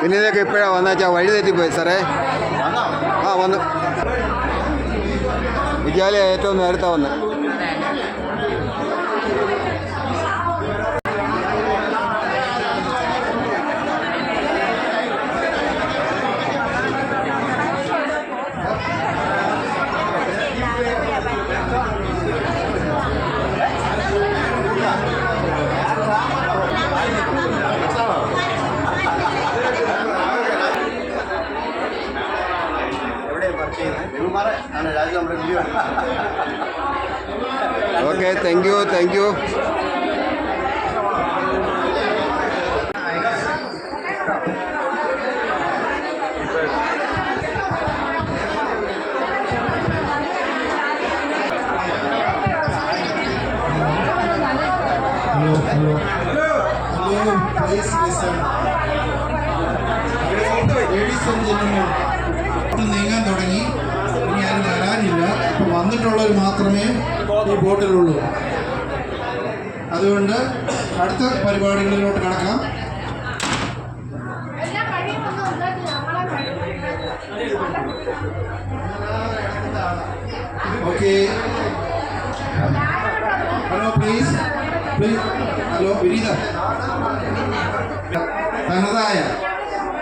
വിനീതൊക്കെ ഇപ്പോഴാണ് വന്നാച്ചാൽ വഴി തെറ്റിപ്പോയി സാറേ. ആ വന്നു. വിദ്യാലയ ഏറ്റവും നേരത്തെ വന്ന്. Okay, thank you. നീങ്ങാൻ തുടങ്ങി. ഇനി ആരും വരാനില്ല. ഇപ്പം വന്നിട്ടുള്ളവർ മാത്രമേ ഈ ബോട്ടിലുള്ളൂ. അതുകൊണ്ട് അടുത്ത പരിപാടികളിലോട്ട് കടക്കാം. Okay, hello please. ഹലോ വിനീത, തനതായ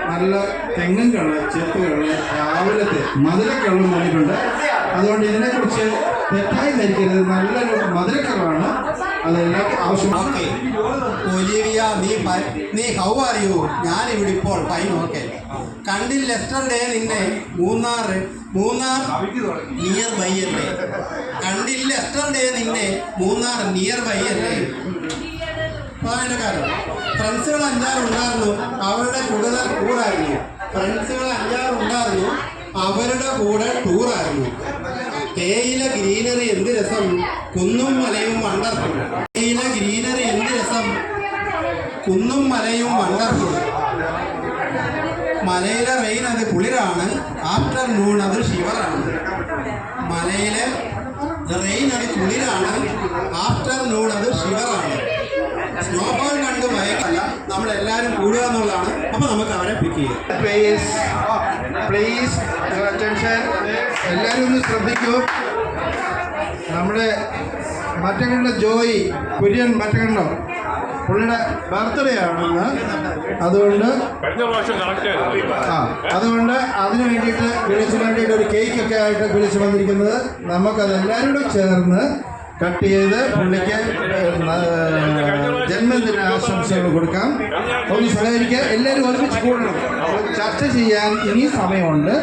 നല്ല തെങ്ങുകള്, ചെത്തുകള്, രാവിലത്തെ മധുരക്കള്ളും വന്നിട്ടുണ്ട്. അതുകൊണ്ട് ഇതിനെക്കുറിച്ച് തെറ്റായി ധരിക്കരുത്. നല്ലൊരു മധുരക്കള്ളാണ്, അതെല്ലാം ആവശ്യമാണ്. ഒലിവിയ, നീ ഹൗ ആർ യു? ഞാനിവിടെ ഇപ്പോൾ ഫൈൻ. ഓക്കെ. കണ്ടില്ല യെസ്റ്റർഡേ നിന്നെ മൂന്നാർ നിയർ ബൈ അല്ലേ? കണ്ടില്ല യെസ്റ്റർഡേ നിന്നെ മൂന്നാർ നിയർ ബൈ അല്ലേ? പാലക്കാരൻ ഫ്രണ്ട്സുകൾ 5-6 ഉണ്ടായിരുന്നു, അവരുടെ ടൂറായിരുന്നു. ഫ്രണ്ട്സുകൾ 5-6 ഉണ്ടായിരുന്നു, അവരുടെ കൂടെ ടൂറായിരുന്നു. തേയില ഗ്രീനറി എന്ത് രസം, കുന്നും മലയും വണ്ടർഫുൾ. തേയില ഗ്രീനറി എന്ത് രസം, കുന്നും മലയും വണ്ടർഫുൾ. മലയിലെ റെയിൻ അത് കുളിരാണ്, ആഫ്റ്റർനൂൺ അത് ഷിവറാണ്. മലയിലെ റെയിൻ അത് കുളിരാണ്, ആഫ്റ്റർനൂൺ അത് ഷിവറാണ്. സ്നോഫോൾ കണ്ട് ഭയങ്കര നമ്മളെല്ലാവരും കൂടുക എന്നുള്ളതാണ്. അപ്പം നമുക്ക് അവരെ പിക്ക് ചെയ്യാം. പ്ലീസ് അറ്റൻഷൻ, എല്ലാവരും ഒന്ന് ശ്രദ്ധിക്കൂ. നമ്മുടെ മറ്റങ്ങളുടെ ജോയി കുര്യൻ മറ്റകണ്ടോ, പുള്ളിയുടെ ബർത്ത്ഡേ ആണെന്ന്. അതുകൊണ്ട് അതിന് വേണ്ടിയിട്ട് ഒരു കേക്കൊക്കെ ആയിട്ട് വിളിച്ചു വന്നിരിക്കുന്നത്. നമുക്കതെല്ലാവരും കൂടെ ചേർന്ന് കട്ട് ചെയ്ത് പുള്ളിക്ക് ജന്മദിന ആശംസകൾ കൊടുക്കാം. ഒന്ന് സഹകരിക്കുക, എല്ലാവരും ഒരുമിച്ച് കൂടണം. ചർച്ച ചെയ്യാൻ ഇനി സമയമുണ്ട്.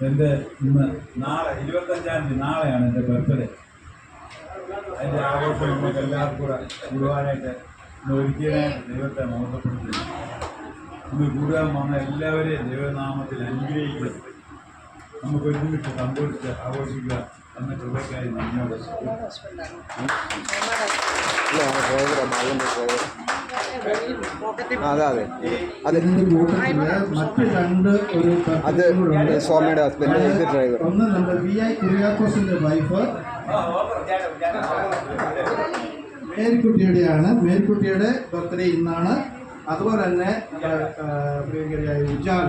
എൻ്റെ നാളെ 25-ാം തീയതി നാളെയാണ് എൻ്റെ ബർത്ത്ഡേ. അതിൻ്റെ ആഘോഷം നമുക്ക് എല്ലാവർക്കും കൂടെ കൂടുവാനായിട്ട് ഒരിക്കലായിട്ട് ദൈവത്തെ മോശപ്പെടുത്തി ഇന്ന് കൂടുവാൻ വന്ന എല്ലാവരെയും ദൈവനാമത്തിൽ അനുഗ്രഹിക്കുക. നമുക്ക് ഒരുമിച്ച് സന്തോഷിച്ച് ആഘോഷിക്കുക എന്ന കൃപയ്ക്കായി നന്ദിയോട്. മറ്റ് രണ്ട് സ്വാമിയുടെ ഹസ്ബൻഡ് ഡ്രൈവർ. ഒന്ന് നമ്മുടെ VI കുര്യാക്കോസിന്റെ വൈഫ് മേരിക്കുട്ടിയുടെയാണ്. മേരിക്കുട്ടിയുടെ ബർത്ത്ഡേ ഇന്നാണ്. അതുപോലെ തന്നെ പ്രിയങ്കരിയായ ഉജാല,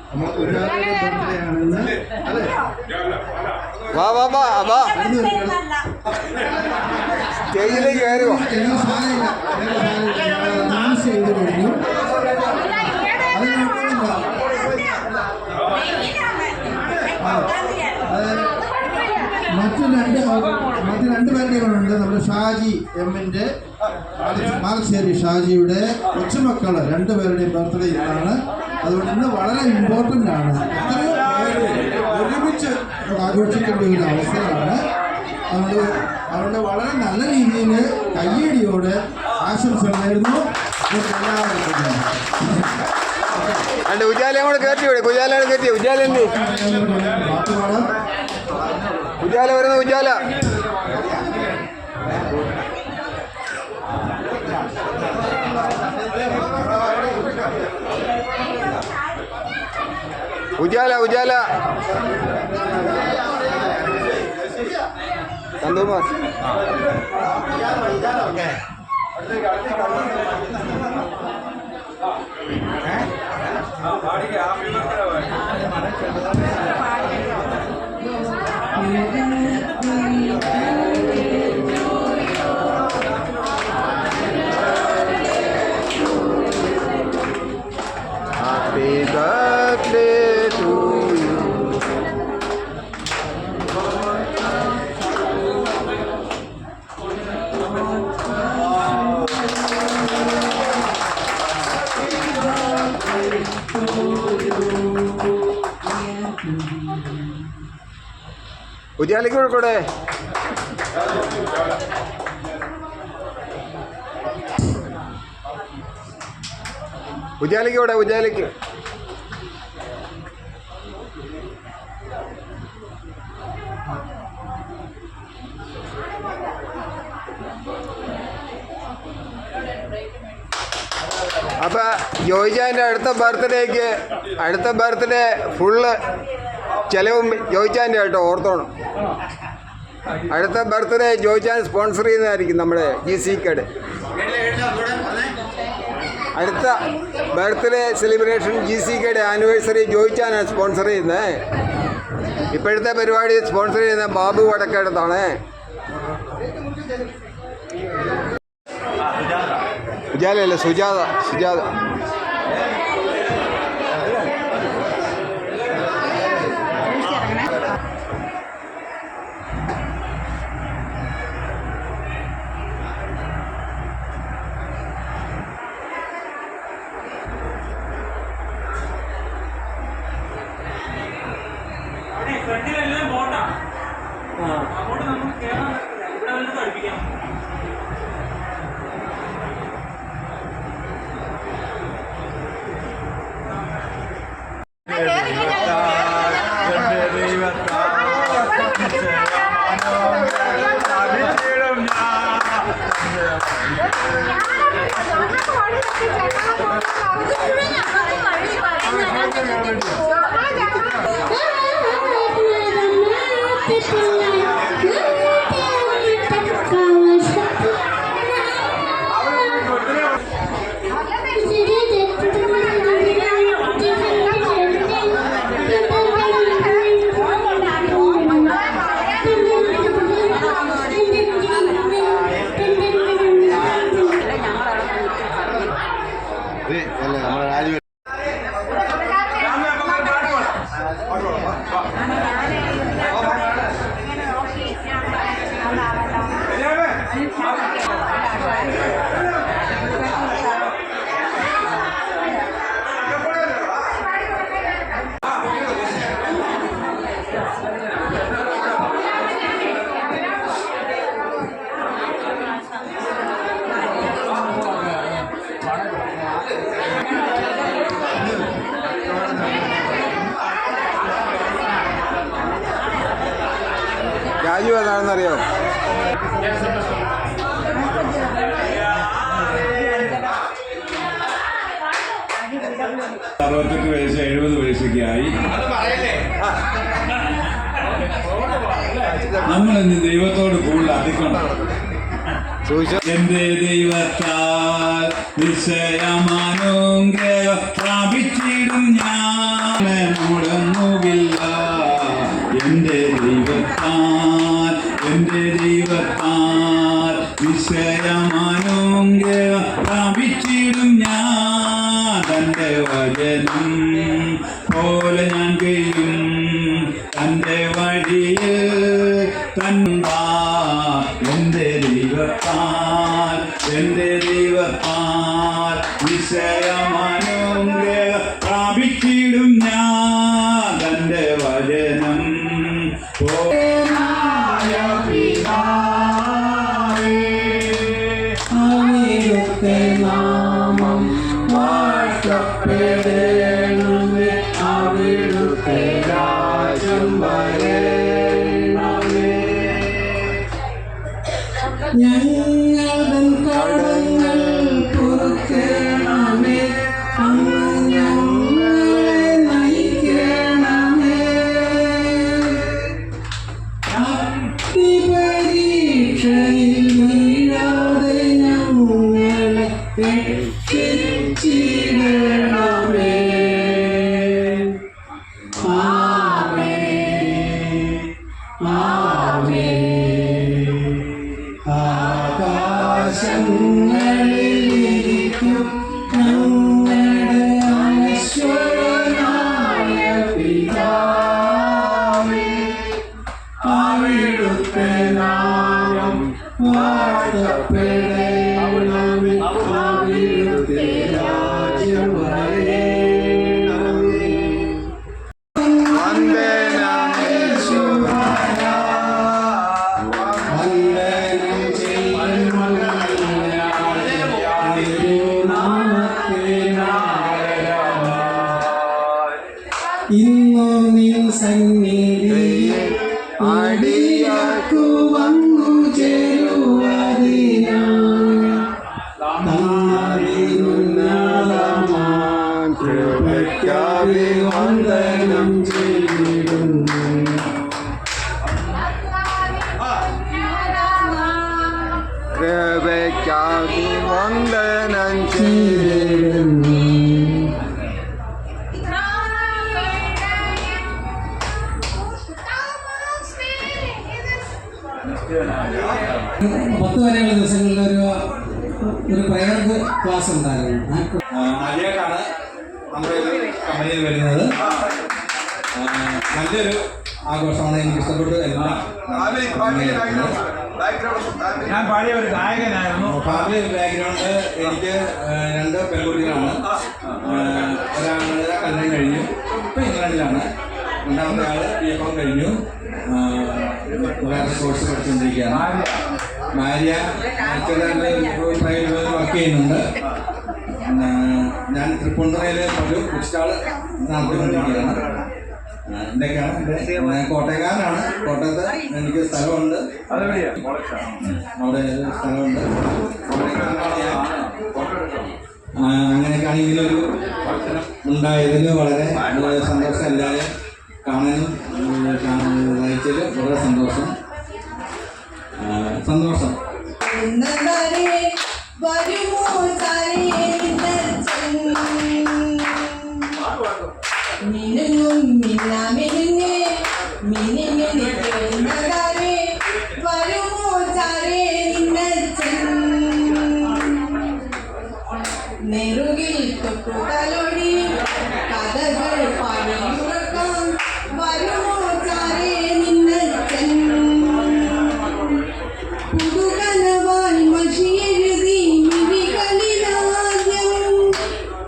നമ്മുടെ ഉജാലയുടെ ബർത്ത്ഡേ ആണെന്ന്. അതെ, സ്റ്റേജിലേക്ക് കയറുക. അനൗൺസ് ചെയ്ത് കഴിഞ്ഞു. മറ്റു രണ്ടുപേരുടെ ഉണ്ട്. നമ്മുടെ ഷാജി എമ്മിൻ്റെ മാലശ്ശേരി ഷാജിയുടെ കൊച്ചുമക്കള് 2 പേരുടെയും ബർത്ത്ഡേ ഇന്നാണ്. അതുകൊണ്ട് ഇന്ന് വളരെ ഇമ്പോർട്ടൻ്റ് ആണ്. എത്രയോ ഒരുമിച്ച് ആഘോഷിക്കേണ്ട ഒരു അവസരമാണ്. അതുകൊണ്ട് വളരെ നല്ല രീതിയിൽ കയ്യടിയോട് ആശംസകൾ നേരുന്നു എല്ലാവർക്കും. ഉജാലയും കൂടെ കയറ്റി വിടും. ഉജാലയാണ് കയറ്റിയ ഉജാല എന്ത് ഉജാല വരുന്ന Ujala. Ujala Ujala സന്തോമാർ Happy birthday to you. ഉജാലയ്ക്ക് കൊടുക്കൂടെ? ഉജാലയ്ക്ക് കൂടെ ഉജാലയ്ക്ക് അപ്പൊ ജോയിച്ചാൻ്റെ അടുത്ത ബർത്ത്ഡേ ഫുള്ള് ചെലവും ജോയിച്ചാൻ്റെ കേട്ടോ, ഓർത്തോണം. അടുത്ത ബർത്ത്ഡേ ജോയിച്ചാൻ സ്പോൺസർ ചെയ്യുന്നതായിരിക്കും നമ്മുടെ GC കട്. അടുത്ത ബർത്ത്ഡേ സെലിബ്രേഷൻ GC കയുടെ ആനിവേഴ്സറി ജോയിച്ചാനാണ് സ്പോൺസർ ചെയ്യുന്നത്. ഇപ്പോഴത്തെ പരിപാടി സ്പോൺസർ ചെയ്യുന്ന ബാബു വടക്കേടത്താണ്. ഉജാലയല്ല, സുജാത. ഫ്രണ്ടിലെല്ലാം ബോട്ടാ, അങ്ങോട്ട് നമുക്ക് കേറാൻ പറ്റില്ല. ഇവിടെ വന്ന് പഠിപ്പിക്കാം. രാജു ഏതാണെന്നറിയോ? അറുപത്തെട്ട് വയസ്സ് 70 വയസ്സൊക്കെ ആയി. നമ്മളിന്ന് ദൈവത്തോട് കൂടുതൽ അടുക്കണം. എന്റെ ദൈവത്താൽ നിശ്ചയമാനുഗ്രഹം പ്രാപിച്ചിടും ഞാൻ, മുടങ്ങുകില്ല. എന്റെ ദൈവത്താൽ നിശ്ചയമാനുഗ്രഹം പ്രാപിച്ചിടും ഞാൻ. തന്റെ വചനം പോലെ ഞാൻ കഴിയും, തന്റെ വഴിയിൽ തന്നാ. എന്റെ ദൈവത്താൽ നിശ്ചയമാനുഗ്രഹം പ്രാപിച്ചിടും ഞാൻ. തന്റെ വചനം അവിടുത്തെ നാമം വാഴ്ത്തപ്പെടണമേ, അവിടുത്തെ രാജ്യം വരണമേ. ഞങ്ങളുടെ കടങ്ങൾ പൊറുക്കണമേ, അങ്ങ് ഞങ്ങളെ നയിക്കണം. വന്ദനം യേശുനാഥ. ഇന്നു നിൻ സന്നിധി അടിയാക്കു വന്നു കൃപയ്ക്കായി വന്ദനം ചെയ്തിടുന്നു. കൃപയ്ക്കായി വന്ദനം ചെയ്തിടുന്നു. പത്ത് വരെയുള്ള ദിവസങ്ങളിൽ ഒരു പ്രയർ ക്ലാസ് ഉണ്ടായിരുന്നു. ആദ്യമായിട്ടാണ് നമ്മുടെ കമ്പനിയിൽ വരുന്നത്. നല്ലൊരു ആഘോഷമാണ്, എനിക്ക് ഇഷ്ടപ്പെട്ടു. ഞാൻ പഴയ ഒരു ഗായകനായിരുന്നു. ഫാമിലി ബാക്ക്ഗ്രൗണ്ട് എനിക്ക് 2 പെൺകുട്ടികളാണ്. ഒരാളുടെ കല്യാണം കഴിഞ്ഞു, ഇപ്പം ഇംഗ്ലണ്ടിലാണ്. രണ്ടാമത്തെ ആള് BFM കഴിഞ്ഞു, വേറെ കോഴ്സ് പഠിച്ചുകൊണ്ടിരിക്കുകയാണ്. ഭാര്യ പ്രൈവറ്റ് വർക്ക് ചെയ്യുന്നുണ്ട്. ഞാൻ തൃപ്പൂണിത്തുറയിൽ ഒരു ബുക്ക് സ്റ്റാൾ നടത്തിക്കൊണ്ടിരിക്കുകയാണ്. ഇതൊക്കെയാണ് എൻ്റെ കോട്ടയക്കാരനാണ്. കോട്ടയത്ത് എനിക്ക് സ്ഥലമുണ്ട്, അവിടെ സ്ഥലമുണ്ട്. അങ്ങനെയൊക്കെയാണ് ഇങ്ങനൊരു ഉണ്ടായതിൽ വളരെ സന്തോഷം. എല്ലാവരും കാണാനും വായിച്ചതിൽ വളരെ സന്തോഷം. വരുമോ മിനുങ്ങും മിന്നാമിനുങ്ങേ മിനിമിനിക്കുന്നതാരേ വരുമോ ചാരേ നിന്നച്ചൻ നെറുകിൽ തൊട്ടുതലൊടി കഥകൾ പാടിയുറക്കാം വരുമോ ചാരേ നിന്നച്ചൻ പുതുകനവായി മഷിയെഴുതി മിഴികളിലാദ്യം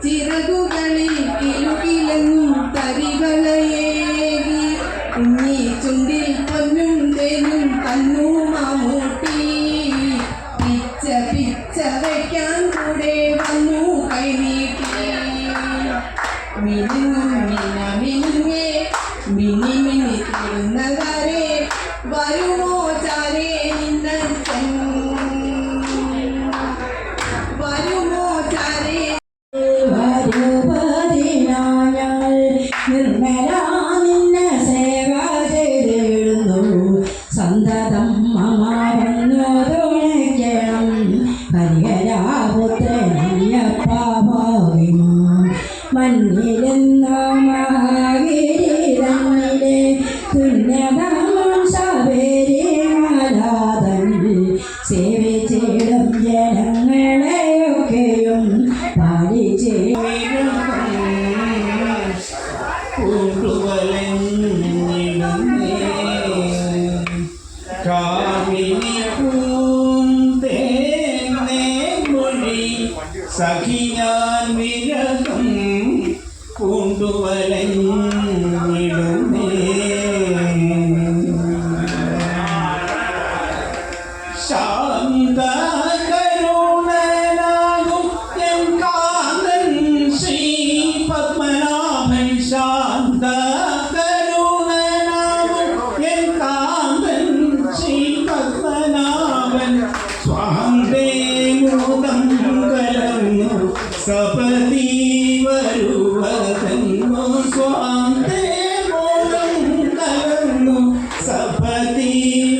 ചിറകുകളിൽ കിലുകിലെന്നും തരികളയേകി കുഞ്ഞി ചുണ്ടിൽ പൊന്നും തേനും തന്നു മാമൂട്ടി പിച്ച പിച്ച വയ്ക്കാൻ കൂടെ വന്നു കൈനീട്ടി മിനുങ്ങും മിനുങ്ങേ മിനി മിനി തീരുന്നതാരേ വരുമോ ചാരേ നിന്നച്ചൻ വരുമോ ചാരേ നിർമ്മലാമിന്ന സേവ ചെയ്തിടുന്നു സന്തതം മമാരഞ്ഞു തുണയ്ക്കണം ഹരിഹരാപുത്രനയ്യപ്പാവിമാ മണ്ണിലെന്നോ മഹാഗിരിതന്നിലെ തുല്യതമം ശബരി മാലാതനിൽ സേവിച്ചിടും ജനങ്ങളെയൊക്കെയും പാലിച്ചിടും സഖിയാൻ വിരഹം പൂണ്ടുവലഞ്ഞിടുമേ ശാന്ത കരുണനാകും എൻ കാന്തൻ ശ്രീ പത്മനാഭൻ ശാന്ത കരുണനാകും എൻ കാന്തൻ ശ്രീ പത്മനാഭൻ സ്വാന്തേ മോദം കലർന്നു സപതി വരുവതന്നു സ്വാന്തേ മോദം കലർന്നു സപതി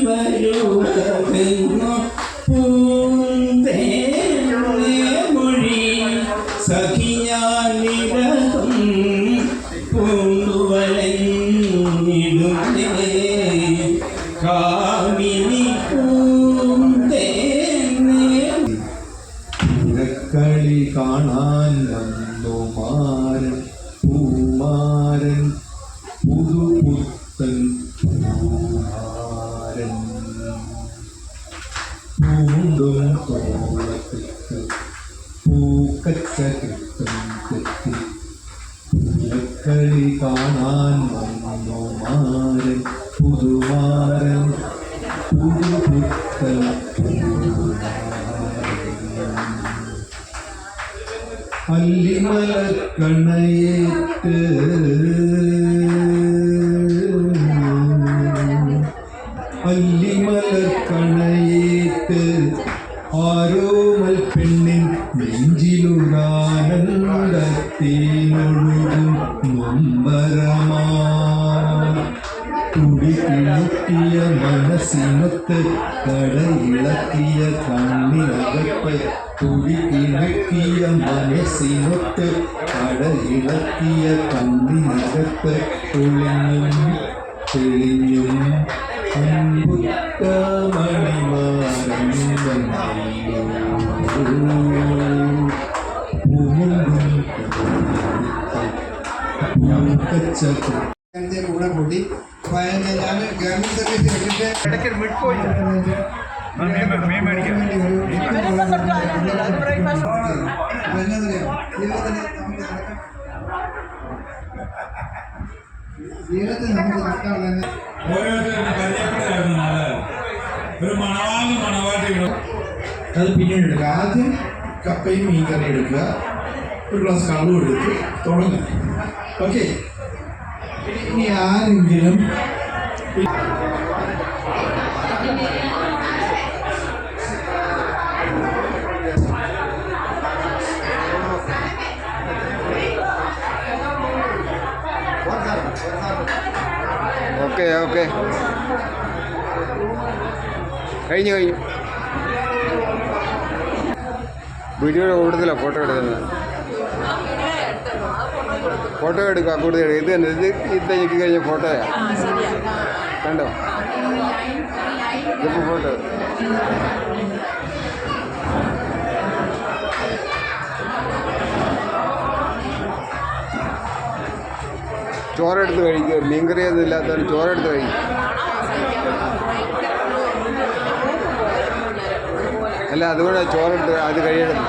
വരുവതന്നു പൂന്തേ മൊഴി സഖിയാൻ വിരഹം പൂണ്ടുവലഞ്ഞിടുന്നേ കാമിനി പൂന്തേ കളി കാണാൻ വന്നു മാരൻ പൂമാരൻ പുതുപുത്തൻ പൂമാരൻ പൂണ്ടും തോളത്തിട്ട് പൂക്കച്ച കിട്ടും കളി കാണാൻ വന്നു മാരൻ പുതുമാരൻ പുതുപുത്തൻ അല്ലിമലർ കണയേറ്റ് അല്ലിമലർ കണയേറ്റ് ആരോമൽ പെണ്ണിൻ നെഞ്ചിലുടാനന്ദത്തിനൊഴുകും നൊമ്പരമാ തുടിക്കിളക്കിയ മനസ്സിനൊത്ത് കടയിളക്കിയ കണ്ണിനകത്ത് തുടിക്കിളക്കിയ മനസ്സിനൊത്ത് കടയിളക്കിയ കണ്ണിനകത്ത് ഒളിഞ്ഞും തെളിഞ്ഞും അൻപുത്ത മണിമാരൻ കൂടെ കൂട്ടി ഞാൻ ഗവൺമെന്റ് സർവീസ് വിട്ടിട്ട് ജീവിതത്തിൽ നമുക്ക് നടക്കാനുള്ള ഓരോരുത്തരും പരിചയപ്പെടായിരുന്നു നല്ലത്. ഒരു മണവാട്ടി അത് പിന്നീട് എടുക്കുക. ആദ്യം കപ്പയും മീൻകറി എടുക്കുക, ഒരു ഗ്ലാസ് കള്ളും എടുത്ത് തുടങ്ങുക. ഓക്കെ, ഇനി ആരെങ്കിലും ഓക്കെ ഓക്കെ കഴിഞ്ഞു വീഡിയോയുടെ കൂടുതലാണ് ഫോട്ടോ എടുക്കുന്നത്. ഫോട്ടോ എടുക്കുക കൂടുതൽ. ഇത് തന്നെ ഇത് ഞെക്കി കഴിഞ്ഞ ഫോട്ടോയാ കണ്ടോ? ഇതിപ്പോൾ ഫോട്ടോ ചോറെടുത്ത് കഴിക്കുക. മീൻകറിയൊന്നും ഇല്ലാത്തവർ ചോറെടുത്ത് കഴിക്കും. അല്ല, അതുകൊണ്ട് ചോറെടുത്ത് അത് കഴിയണം.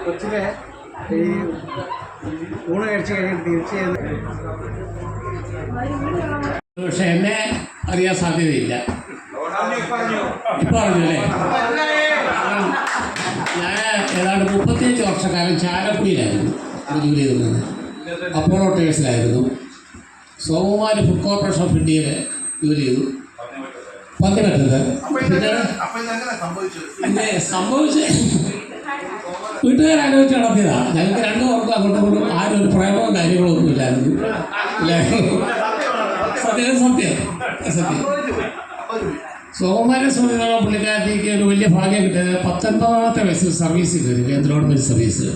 കൊച്ചിലെ ഈ ഊണ് കഴിച്ച് കഴിഞ്ഞ് തീർച്ചയായും പക്ഷെ എന്നെ അറിയാൻ സാധ്യതയില്ല. ഇപ്പൊ അറിഞ്ഞല്ലേ? ഞാൻ ഏതാണ്ട് 35 വർഷക്കാലം ചാലക്കുടിയിലായിരുന്നു ജോലി ചെയ്തിരുന്നത്. അപ്പോളോ ടേഴ്സിലായിരുന്നു. സോമകുമാർ ഫുഡ് കോർപ്പറേഷൻ ഓഫ് ഇന്ത്യയിൽ ജോലി ചെയ്തു. പന്നിമറ്റത്ത്. പിന്നെ സംഭവിച്ച് വീട്ടുകാരാലോചിച്ച് നടത്തിയതാണ്. ഞങ്ങൾക്ക് 2 പേർക്കും അങ്ങോട്ടും ഇങ്ങോട്ടും ആരും ഒരു പ്രേമവും കാര്യങ്ങളും ഒന്നും ഇല്ലായിരുന്നു. സത്യം. സോമകുമാരെ സംബന്ധിച്ചിടത്തോളം പുള്ളിക്കാരത്തേക്ക് ഒരു വലിയ ഭാഗ്യം കിട്ടിയത് 19ാമത്തെ വയസ്സിൽ സർവീസ് കയറി. കേന്ദ്ര ഗവൺമെൻറ് സർവീസ്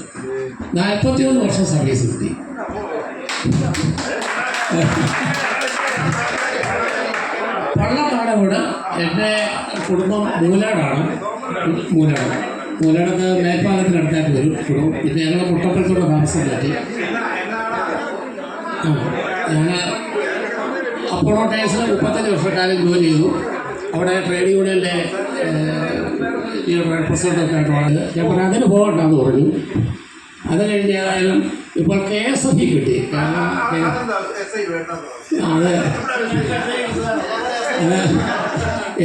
41 വർഷം സർവീസ് കിട്ടി. പള്ളക്കാടോട് എൻ്റെ കുടുംബം മൂലാടാണ്. മൂലാടത്ത് മേൽപ്പാലത്തിനടുത്തായിട്ട് വരും കുടുംബം. പിന്നെ ഞങ്ങൾ മുട്ടപ്പുറത്തൂടെ താമസം മാറ്റി. ഞാൻ അപ്പോളോ ടൈൽസിൽ 35 വർഷക്കാലം ജോലി ചെയ്തു. അവിടെ ട്രേഡ് യൂണിയൻ്റെ പ്രസിഡൻ്റൊക്കെ ആയിട്ട് വളരെ ഞാൻ പറഞ്ഞു അതിന് പോകണ്ടെന്ന് പറഞ്ഞു. അത് കഴിഞ്ഞ് ഏതായാലും ഇപ്പോൾ KSF കിട്ടി. കാരണം അത്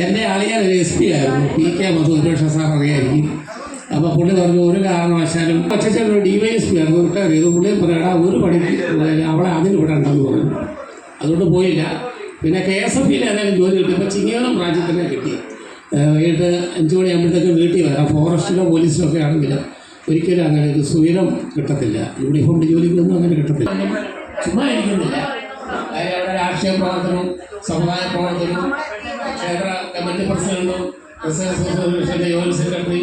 എൻ്റെ അളിയൻ ഒരു SP ആയിരുന്നു, PK മധുരേഷ സാർ അറിയായിരിക്കും. അപ്പോൾ പുള്ളി പറഞ്ഞു ഒരു കാരണവശാലും ഒറ്റച്ചൊരു DYSP ആയിരുന്നു, റിട്ടയർ ചെയ്തു. പുള്ളി പറയടാ ഒരു പണിക്ക് അവളെ അതിന് വിടണ്ടെന്ന് പറഞ്ഞു. അതുകൊണ്ട് പോയില്ല. പിന്നെ KSFയിൽ ഏതായാലും ജോലി കിട്ടിയപ്പോൾ ചിങ്ങവനം ബ്രാഞ്ചിൽ തന്നെ കിട്ടി. വൈകിട്ട് 5 മണിയാകുമ്പോഴത്തേക്കും വീട്ടിൽ വരാം. ഫോറസ്റ്റിലോ പോലീസിലോ ഒക്കെ ആണെങ്കിൽ ഒരിക്കലും അങ്ങനെ ഒരു സുഖം കിട്ടത്തില്ല. യൂണിഫോമിൻ്റെ ജോലിക്കൊന്നും അങ്ങനെ കിട്ടത്തില്ല. ചുമ്മാ ഇരിക്കുന്നില്ല. അവിടെ രാഷ്ട്രീയ പ്രവർത്തനവും സമുദായ പ്രവർത്തനവും ക്ഷേത്ര കമ്മിറ്റി പ്രസിഡന്റും അസോസിയേഷൻ്റെ ജോയിന്റ് സെക്രട്ടറി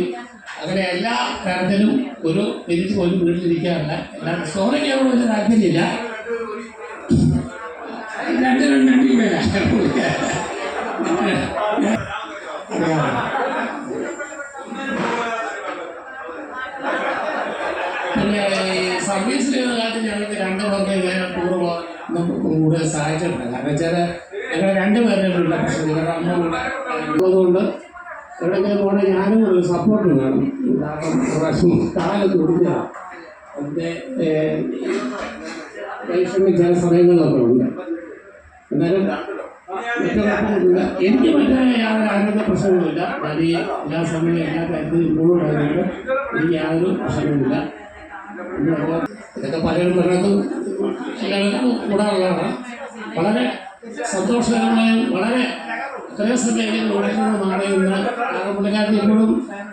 അങ്ങനെ എല്ലാ തരത്തിലും ഒരു എനിക്ക് പോലും വീട്ടിലിരിക്കാറില്ല. എല്ലാം സ്റ്റോറിക്കാനോട് വലിയ താല്പര്യമില്ല. പിന്നെ സർവീസിൽ കാലത്ത് ഞങ്ങൾക്ക് 2 പേർക്ക് ഇങ്ങനെ ടൂർ പോകാൻ കൂടെ സഹായിച്ചിട്ടുണ്ട്. കാരണം വെച്ചാൽ ഞങ്ങൾ 2 പേരുടെ വീട്ടിലെ പ്രശ്നം ഇവരുടെ അമ്മ കൂടെ ഉള്ളതുകൊണ്ട് എവിടെയെങ്കിലും പോകണേ ഞാനും ഒരു സപ്പോർട്ട് വേണം. കാരണം കാലത്ത് കൊടുക്കുകയാണ്. അതിൻ്റെ പരീക്ഷയ്ക്ക് ചില സമയങ്ങളൊക്കെ ഉണ്ട്. എന്നാലും എനിക്ക് മറ്റേ യാതൊരു ആരോഗ്യ പ്രശ്നങ്ങളുമില്ല. വലിയ എല്ലാ സമയവും എല്ലാ കാര്യത്തിലും ഇമ്പോഴും ആയതുകൊണ്ട് എനിക്ക് യാതൊരു പ്രശ്നവുമില്ല. ഇതൊക്കെ പലരും പലർക്കും എല്ലാവർക്കും കൂടാനുള്ളതാണ്. വളരെ സന്തോഷകരമായും വളരെ ഹൃദയസമയം വളരുന്ന നാളെയുണ്ട്. കാരണം പുള്ളിക്കാരൻ ഇപ്പോഴും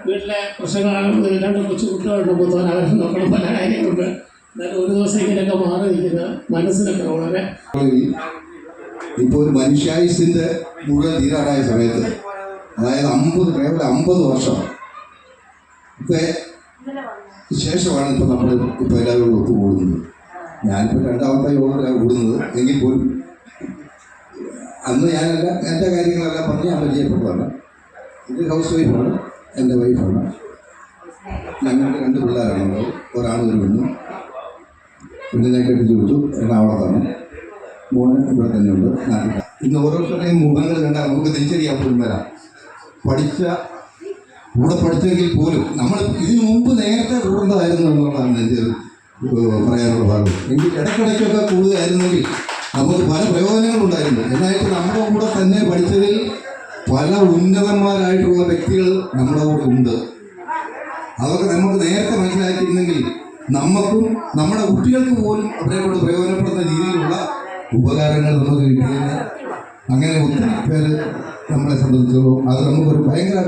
വീട്ടിലെ പ്രശ്നങ്ങളാണ്. 2 കൊച്ചു കുട്ടികളുണ്ട്. പോകുന്നവർ അവരെ നോക്കണം, പല കാര്യങ്ങളുണ്ട്. എന്നാലും ഒരു ദിവസം ഇങ്ങനെയൊക്കെ മാറി നിൽക്കുന്നത് മനസ്സിനൊക്കെ വളരെ ഇപ്പോൾ ഒരു മനുഷ്യായുസിൻ്റെ മുഴുവൻ തീരാറായ സമയത്ത്, അതായത് കേവലം 50 വർഷം ഇപ്പം ശേഷമാണ് ഇപ്പോൾ നമ്മൾ ഇപ്പോൾ എല്ലാവരും ഒത്തുകൂടുന്നത്. ഞാനിപ്പോൾ 2ാമത്തെ യോഗത്തിലാണ് കൂടുന്നത്. എങ്കിൽ പോലും അന്ന് ഞാനെല്ലാം എൻ്റെ കാര്യങ്ങളെല്ലാം പറഞ്ഞ് ഞാൻ പരിചയപ്പെട്ടതാണ്. ഇത് ഹൗസ് വൈഫാണ്, എൻ്റെ വൈഫാണ്. ഞങ്ങൾക്ക് 2 പിള്ളേരാണുള്ളത്, ഒരാളും ഒരു പെണ്ണും. പെണ്ണിനെ കെട്ടിച്ചു വിട്ടു, എറണാകുളത്താണ്. മോന് ഇവിടെ തന്നെയുണ്ട്, നാട്ടിൽ. ഇന്ന് ഓരോരുത്തരുടെയും മുഖങ്ങൾ കണ്ടാൽ നമുക്ക് തിരിച്ചറിയാൻ പോലും വരാം. കൂടെ പഠിച്ചെങ്കിൽ പോലും നമ്മൾ ഇതിനു മുമ്പ് നേരത്തെ കൂടുന്നതായിരുന്നു എന്നുള്ളതാണ് എൻ്റെ പറയാനുള്ള ഭാഗം. എങ്കിൽ ഇടയ്ക്കിടയ്ക്കൊക്കെ കൂടുകയായിരുന്നെങ്കിൽ നമുക്ക് പല പ്രയോജനങ്ങളുണ്ടായിരുന്നു. എന്നായിട്ട് നമ്മുടെ കൂടെ തന്നെ പഠിച്ചതിൽ പല ഉന്നതന്മാരായിട്ടുള്ള വ്യക്തികൾ നമ്മുടെ കൂടെ ഉണ്ട്. അതൊക്കെ നമുക്ക് നേരത്തെ മനസ്സിലാക്കിയിരുന്നെങ്കിൽ നമുക്കും നമ്മുടെ കുട്ടികൾക്ക് പോലും അവരെ കൂടെ പ്രയോജനപ്പെടുന്ന രീതിയിലുള്ള ഉപകാരങ്ങൾ നമുക്ക് കിട്ടിയത്. അങ്ങനെ ഒത്തിരി പേര് നമ്മളെ സംബന്ധിച്ചിടത്തോളം അത് നമുക്കൊരു ഭയങ്കര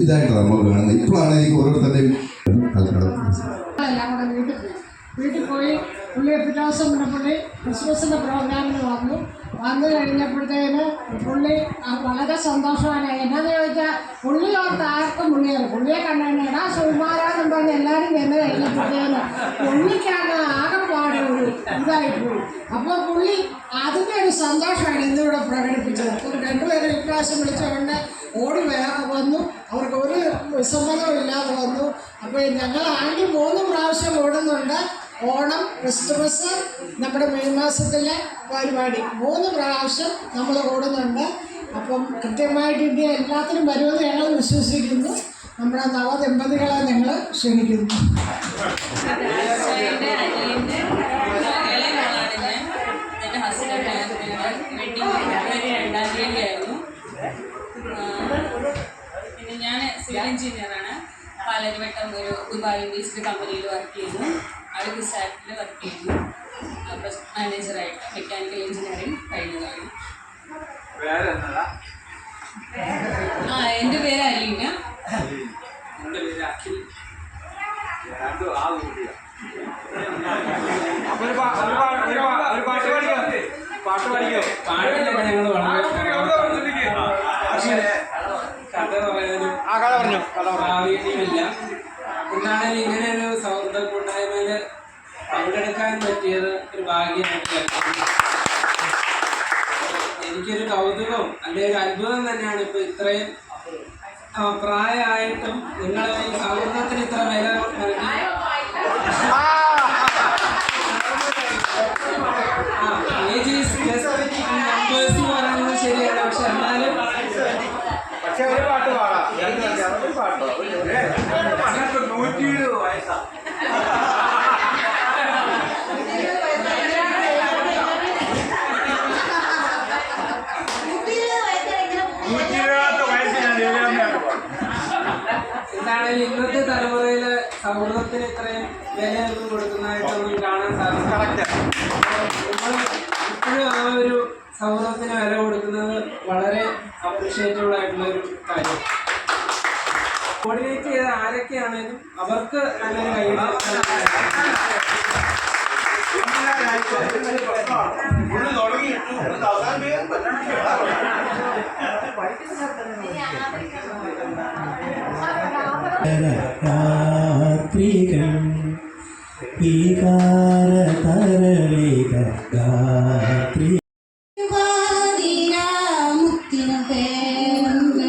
ഇതായിട്ടാണ് നമ്മൾ കാണുന്നത്. ഇപ്പോഴാണ് എനിക്ക് ഓരോരുത്തരുടെയും വീട്ടിൽ പോയി പുള്ളി പിറ്റേ ദിവസം പിന്നെ പുള്ളി ക്രിസ്മസിൻ്റെ പ്രോഗ്രാമിന് വന്നു കഴിഞ്ഞപ്പോഴത്തേന് പുള്ളി വളരെ സന്തോഷമാണ്. എന്നാന്ന് ചോദിച്ചാൽ പുള്ളി ഓർത്ത് ആർക്കും പുള്ളിയെ കണ്ടാ സുമാരാന്നും പറഞ്ഞ് എല്ലാവരും ചെന്ന് കഴിഞ്ഞപ്പോഴത്തേന് പുള്ളിക്കാണ് ആകെപ്പാടെ ഒരു ഇതായിപ്പോയി. അപ്പോൾ പുള്ളി അതിൻ്റെ ഒരു സന്തോഷമാണ് ഇന്നിവിടെ പ്രകടിപ്പിച്ചത്. ഒരു 2 പേരെ ഇപ്രാവശ്യം വിളിച്ചുകൊണ്ട് ഓടി വന്നു. അവർക്ക് ഒരു വിസമ്മതവും ഇല്ലാതെ വന്നു. അപ്പോൾ ഞങ്ങൾ ആദ്യം 3 പ്രാവശ്യം ഓടുന്നുണ്ട്. ഓണം, ക്രിസ്തുമസ്, നമ്മുടെ മെയ് മാസത്തിലെ പരിപാടി 3 പ്രാവശ്യം നമ്മൾ ഓടുന്നുണ്ട്. അപ്പം കൃത്യമായിട്ട് ഇന്ത്യ എല്ലാത്തിനും വരുമെന്ന് ഞങ്ങൾ വിശ്വസിക്കുന്നു. നമ്മുടെ നവദമ്പതികളെ ഞങ്ങൾ ക്ഷണിക്കുന്നു. പിന്നെ ഞാൻ സിവിൽ എഞ്ചിനീയറാണ്. പാലരുവട്ടം ഒരു ദുബായ് ബേസ്ഡ് കമ്പനിയിൽ വർക്ക് ചെയ്യുന്നു. അടുത്ത സ്റ്റാഫിൽ വർക്ക് ചെയ്യുന്നു. പ്രൊജക്ട് മാനേജറായിട്ട് മെക്കാനിക്കൽ എഞ്ചിനീയറിംഗ് കഴിഞ്ഞതാണ്. എൻ്റെ പേര് അലീന. പാട്ടിലൊക്കെ ഞങ്ങൾ കഥ പറഞ്ഞു പ്രാവീണ്യമില്ല. എന്നാണെങ്കിൽ ഇങ്ങനെ ഒരു സൗഹൃദ കൂട്ടായ്മയിൽ പങ്കെടുത്ത് പങ്കെടുക്കാൻ പറ്റിയത് ഒരു ഭാഗ്യമായിട്ട് കരുതുന്നു. എനിക്കൊരു കൗതുകം അല്ലെങ്കിൽ ഒരു അത്ഭുതം തന്നെയാണ്. ഇപ്പൊ ഇത്രയും പ്രായമായിട്ടും നിങ്ങൾ ഈ സൗഹൃദത്തിന് ഇത്ര വില നൽകി. ഏജ് ഈസ് ജസ്റ്റ് നമ്പേഴ്സ് എന്ന് പറയുന്നത് ശരിയാണ്. പക്ഷെ എന്നാലും ഒരു പാട്ട് പാടാം. 107 വയസ്സാ. എന്താണെങ്കിലും ഇന്നത്തെ തലമുറയില് സൗഹൃദത്തിന് ഇത്രയും വിലയൊന്നും കൊടുക്കുന്നതായിട്ടൊന്നും കാണാൻ സാധിക്കും. നമ്മൾ ഇപ്പോഴും ആ ഒരു സൗഹൃദത്തിന് വില കൊടുക്കുന്നത് വളരെ അപ്രീഷിയേറ്റബിൾ ആയിട്ടുള്ള ഒരു കാര്യം. കോർഡിനേറ്റ് ചെയ്ത ആരൊക്കെയാണെങ്കിലും അവർക്ക് നല്ലൊരു കൈയ്യടി. രാത്രികൾ തരളിക രാത്രി മുത്തിനു പേരുണ്ട്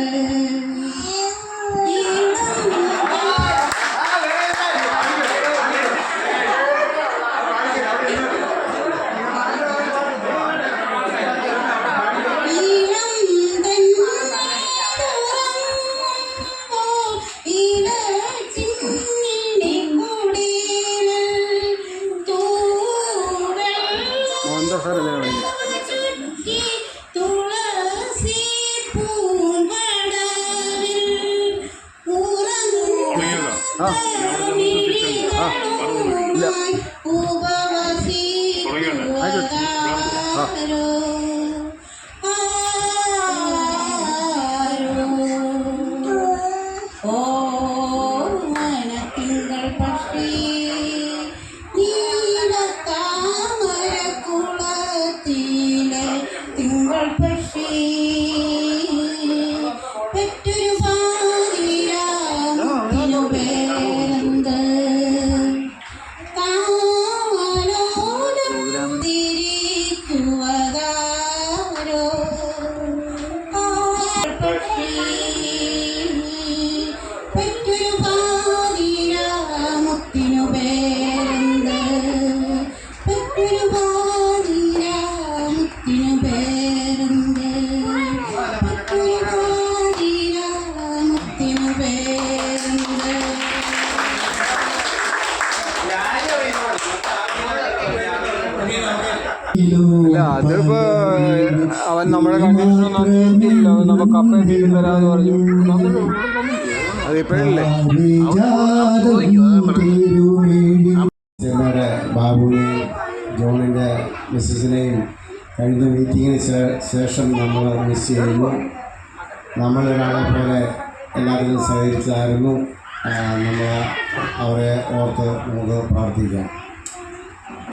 ഇല്ല അതിപ്പോ അവൻ നമ്മുടെ കണ്ടിട്ട് നമുക്ക് അപ്പം എന്തെങ്കിലും തരാമെന്ന് പറഞ്ഞു. അതിപ്പോഴല്ലേ ചെന്നൈയുടെ ബാബുവിനെയും ജോണിൻ്റെ മിസ്സസിനെയും കഴിഞ്ഞ മീറ്റിങ്ങിന് ശേഷം നമ്മൾ മിസ് ചെയ്യുന്നു. നമ്മളൊരാളെ പോലെ എല്ലാത്തിനും സഹകരിച്ചായിരുന്നു. നമ്മൾ അവരെ ഓർത്ത് നമുക്ക് പ്രാർത്ഥിക്കാം.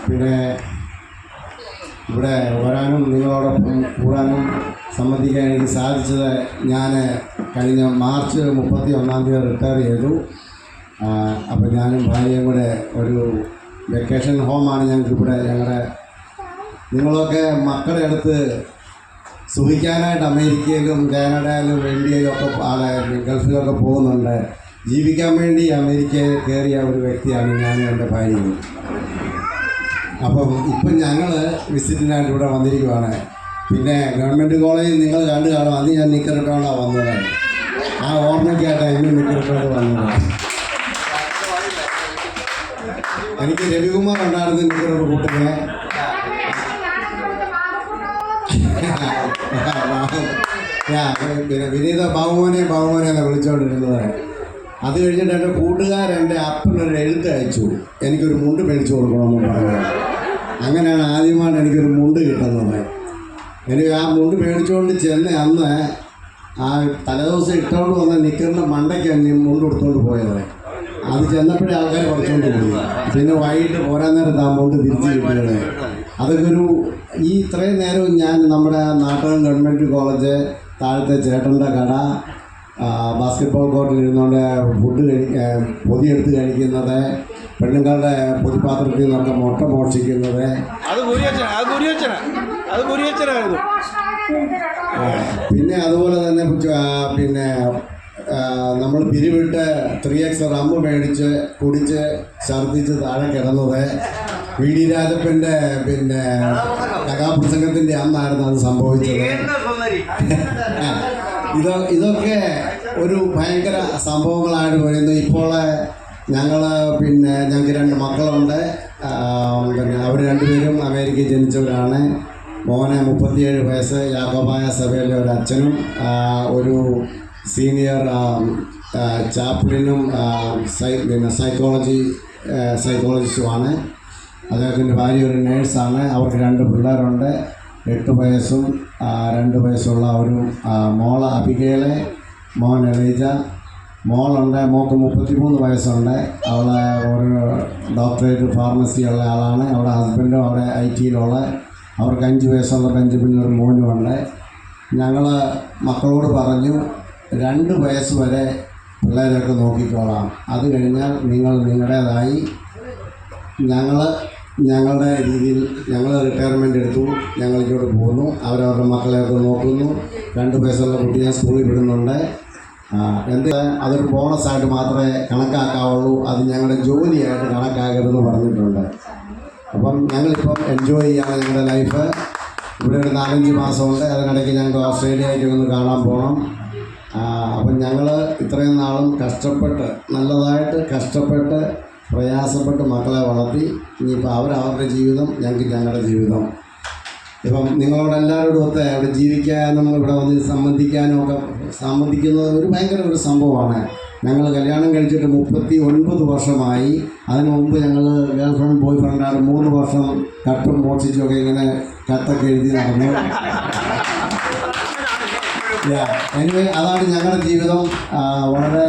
പിന്നെ ഇവിടെ വരാനും നിങ്ങളോടൊപ്പം കൂടാനും സംബന്ധിക്കാൻ എനിക്ക് സാധിച്ചത്, ഞാൻ കഴിഞ്ഞ മാർച്ച് 31 റിട്ടയർ ചെയ്തു. അപ്പോൾ ഞാനും ഭാര്യയും കൂടെ ഒരു വെക്കേഷൻ ഹോമാണ് ഞങ്ങൾക്കിവിടെ. നിങ്ങളൊക്കെ മക്കളുടെ അടുത്ത് സുഖിക്കാനായിട്ട് അമേരിക്കയിലും കാനഡയിലും ഇന്ത്യയിലും ഒക്കെ ഗൾഫിലൊക്കെ പോകുന്നുണ്ട്. ജീവിക്കാൻ വേണ്ടി അമേരിക്കയിൽ കയറിയ ഒരു വ്യക്തിയാണ് ഞാനും എൻ്റെ ഭാര്യയും. അപ്പം ഇപ്പം ഞങ്ങൾ വിസിറ്റിനായിട്ട് ഇവിടെ വന്നിരിക്കുവാണ്. പിന്നെ ഗവൺമെൻറ് കോളേജിൽ നിങ്ങൾ കണ്ടു കാണും, അന്ന് ഞാൻ നിക്കറിട്ടാണ് വന്നത്. ആ ഓർമ്മയ്ക്കായിട്ടാണ് ഇന്നും നിക്കറിട്ടോട് വന്നത്. എനിക്ക് രവികുമാർ ഉണ്ടായിരുന്നു നിക്കറോട് കൂട്ടിനെ. പിന്നെ വിനീത ബാബുമോനെ എന്ന് വിളിച്ചുകൊണ്ടിരുന്നത്. അത് കഴിഞ്ഞിട്ട് എൻ്റെ കൂട്ടുകാരൻ എൻ്റെ അപ്പനൊരു എഴുത്ത് അയച്ചു, എനിക്കൊരു മുണ്ട് മേടിച്ചു കൊടുക്കണമെന്ന് പറഞ്ഞു. അങ്ങനെയാണ് ആദ്യമായിട്ട് എനിക്കൊരു മുണ്ട് കിട്ടുന്നത്. എനിക്ക് ആ മുണ്ട് മേടിച്ചുകൊണ്ട് ചെന്ന് അന്ന് ആ തലേദിവസം ഇട്ടുകൊണ്ട് വന്ന നിക്കറിൻ്റെ മണ്ടയ്ക്കാണ് മുണ്ട് കൊടുത്തുകൊണ്ട് പോയത്. അത് ചെന്നപ്പോഴേ ആൾക്കാർ പറിച്ചുകൊണ്ട് പോയി. പിന്നെ വൈകിട്ട് പോരാൻ നേരത്ത് ആ മുണ്ട് തിരിച്ച് കിട്ടുന്നത്. അതൊക്കെ ഈ ഇത്രയും നേരവും ഞാൻ നമ്മുടെ നാട്ടകം ഗവൺമെൻറ് കോളേജ് താഴത്തെ ചേട്ടൻ്റെ കട, ബാസ്കറ്റ്ബോൾ കോർട്ടിൽ ഇരുന്നുകൊണ്ട് ഫുഡ് പൊതിയെടുത്ത് കഴിക്കുന്നത്, പെണ്ണുങ്ങളുടെ പൊതുപാത്രത്തിൽ നിന്നൊക്കെ മുട്ട മോഷിക്കുന്നത്, പിന്നെ അതുപോലെ തന്നെ പിന്നെ നമ്മൾ പിരിവിട്ട് 3X റമ്മ് മേടിച്ച് കുടിച്ച് ഛർദ്ദിച്ച് താഴെ കിടന്നത് വി ഡി രാജപ്പൻ്റെ പിന്നെ കഥാപ്രസംഗത്തിൻ്റെ അന്നായിരുന്നു അത് സംഭവിച്ചത്. ഇതൊക്കെ ഒരു ഭയങ്കര സംഭവങ്ങളായിട്ട് വരുന്നു. ഇപ്പോൾ ഞങ്ങൾക്ക് 2 മക്കളുണ്ട്. പിന്നെ അവർ രണ്ടുപേരും അമേരിക്കയിൽ ജനിച്ചവരാണ്. മോനെ 37 വയസ്സ്, യാക്കോബായ സഭയിലെ ഒരു അച്ഛനും ഒരു സീനിയർ ചാപ്ലിനും പിന്നെ സൈക്കോളജിസ്റ്റുമാണ്. അദ്ദേഹത്തിൻ്റെ ഭാര്യ ഒരു നേഴ്സാണ്. അവർക്ക് 2 പിള്ളേരുണ്ട്. 8 വയസ്സും 2 വയസ്സുള്ള ഒരു മോള് അബിഗേല്, മോൻ എലീജ. മോളുണ്ട്, മോൾക്ക് 33 വയസ്സുണ്ട്. അവളെ ഒരു ഡോക്ടറേറ്റ് ഫാർമസിയുള്ള ആളാണ്. അവളുടെ ഹസ്ബൻഡും അവിടെ IT-യിലുള്ള. അവർക്ക് 5 വയസ്സുള്ള ബെഞ്ചമിൻ ഒരു മോനുമുണ്ട്. ഞങ്ങൾ മക്കളോട് പറഞ്ഞു 2 വയസ്സ് വരെ പിള്ളേരൊക്കെ നോക്കിക്കോളാം, അത് കഴിഞ്ഞാൽ നിങ്ങൾ നിങ്ങളുടേതായി. ഞങ്ങളുടെ രീതിയിൽ ഞങ്ങൾ റിട്ടയർമെൻ്റ് എടുത്തു. ഞങ്ങൾ ഇങ്ങോട്ട് പോകുന്നു. അവരവരുടെ മക്കളെയൊക്കെ നോക്കുന്നു. 2 വയസ്സുള്ള കുട്ടിയെ സ്കൂളിൽ വിടുന്നുണ്ട്. അതൊരു ബോണസായിട്ട് മാത്രമേ കണക്കാക്കാവുള്ളൂ, അത് ഞങ്ങളുടെ ജോലിയായിട്ട് കണക്കാക്കരുതെന്ന് പറഞ്ഞിട്ടുണ്ട്. അപ്പം ഞങ്ങളിപ്പം എൻജോയ് ചെയ്യാണ് ഞങ്ങളുടെ ലൈഫ്. ഇവിടെ ഒരു 4-5 മാസമുണ്ട്. അതിനിടയ്ക്ക് ഞങ്ങൾക്ക് ഓസ്ട്രേലിയയിലേക്ക് ഒന്ന് കാണാൻ പോകണം. അപ്പം ഞങ്ങൾ ഇത്രയും നാളും കഷ്ടപ്പെട്ട്, നല്ലതായിട്ട് കഷ്ടപ്പെട്ട് പ്രയാസപ്പെട്ട് മക്കളെ വളർത്തി. ഇനിയിപ്പോൾ അവരവരുടെ ജീവിതം, ഞങ്ങൾക്ക് ഞങ്ങളുടെ ജീവിതം. ഇപ്പം നിങ്ങളോടെല്ലാവരോടും ഒത്ത് അവിടെ ജീവിക്കാനും ഇവിടെ വന്ന് സംബന്ധിക്കുന്നത് ഒരു ഭയങ്കര ഒരു സംഭവമാണ്. ഞങ്ങൾ കല്യാണം കഴിച്ചിട്ട് 39 വർഷമായി. അതിനു മുമ്പ് ഞങ്ങൾ ഗേൾ ഫ്രണ്ട് ബോയ് ഫ്രണ്ടാണ് 3 വർഷം കട്ടും മോഷിച്ചൊക്കെ ഇങ്ങനെ കത്തൊക്കെ എഴുതി നടന്നു. എനിവേ അതാണ് ഞങ്ങളുടെ ജീവിതം. വളരെ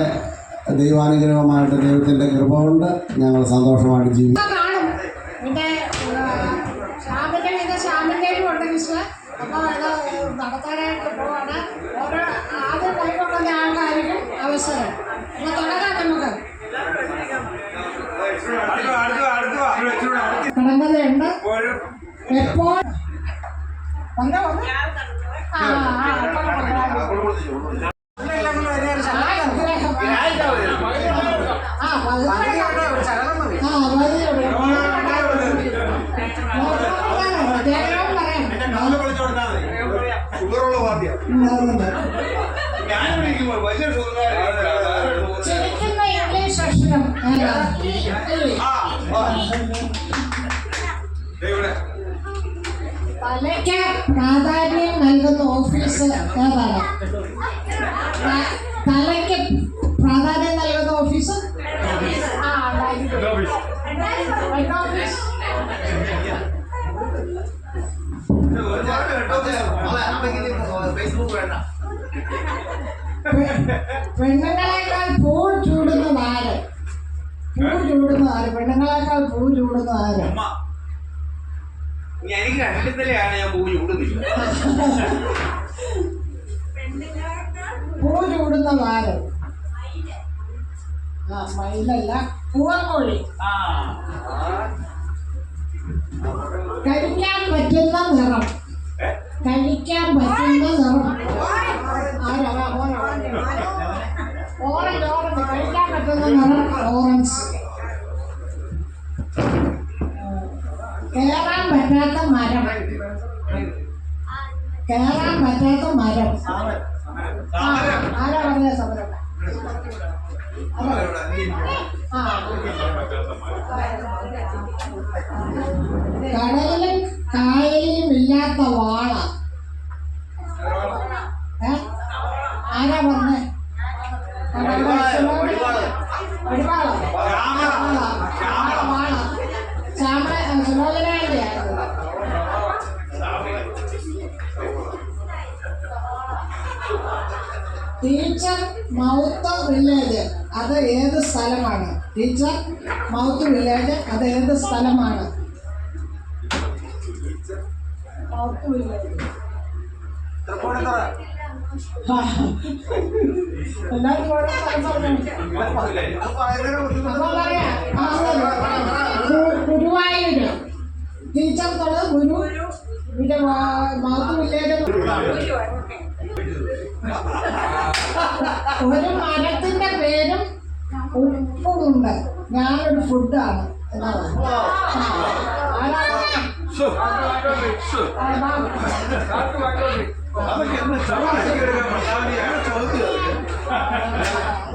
ദൈവാനുഗ്രഹമായിട്ട് ദൈവത്തിൻ്റെ കൃപ കൊണ്ട് ഞങ്ങൾ സന്തോഷമായിട്ട് ജീവിക്കും. അപ്പോൾ അത് നടത്താനായിട്ട് പോവാണ്. ഓരോ ആദ്യം കൈകൊള്ളുന്ന ആൾക്കാർക്കും അവസരം. അപ്പോൾ തുടങ്ങാം നമുക്ക്. കടമ്പലുണ്ട് എപ്പോൾ ശരിക്കും ഇംഗ്ലീഷ് അക്ഷരം തലയ്ക്ക് പ്രാധാന്യം നൽകുന്ന ഓഫീസ് ഏതാണ്? തലയ്ക്ക് പ്രാധാന്യം നൽകുന്ന ഓഫീസ് പെണ്ണുങ്ങളെക്കാൾ പൂ ചൂടുന്ന ആര്? പെണ്ണുങ്ങളെക്കാൾ പൂ ചൂടുന്ന ആര്? എനിക്ക് കണ്ടിട്ടില്ലാണ് ഞാൻ പൂ ചൂടുന്നില്ല. പൂ ചൂടുന്ന ആര്? മയിലല്ല, പൂവൻകോഴി. കഴിക്കാൻ പറ്റുന്ന നിറം. കഴിക്കാൻ പറ്റുന്ന നിറം ഓറഞ്ച്. കഴിക്കാൻ പറ്റുന്ന നിറം ഓറഞ്ച്. കേറാൻ പറ്റാത്ത മരം. ആരാ പറഞ്ഞ സമരം? കടലിലും കായലിലും ഇല്ലാത്ത വാള. ആരാ പറഞ്ഞേ? ടീച്ചർ മൗത്ത് വില്ലേജ് അത് ഏത് സ്ഥലമാണ്? ടീച്ചർ മൗത്ത് വില്ലേജ് അത് ഏത് സ്ഥലമാണ്? മൗത്ത് വില്ലേജ് എല്ലാവർക്കും ഓരോ സ്ഥലം പറഞ്ഞു. അപ്പൊ പറയാ ഗുരുവായൂര് ടീച്ചർക്കുള്ളത് ഗുരു പിന്നെ മാത്തുമില്ലേലും ഒരു മരത്തിന്റെ പേരും ഉപ്പുമുണ്ട്. ഞാനൊരു ഫുഡാണ്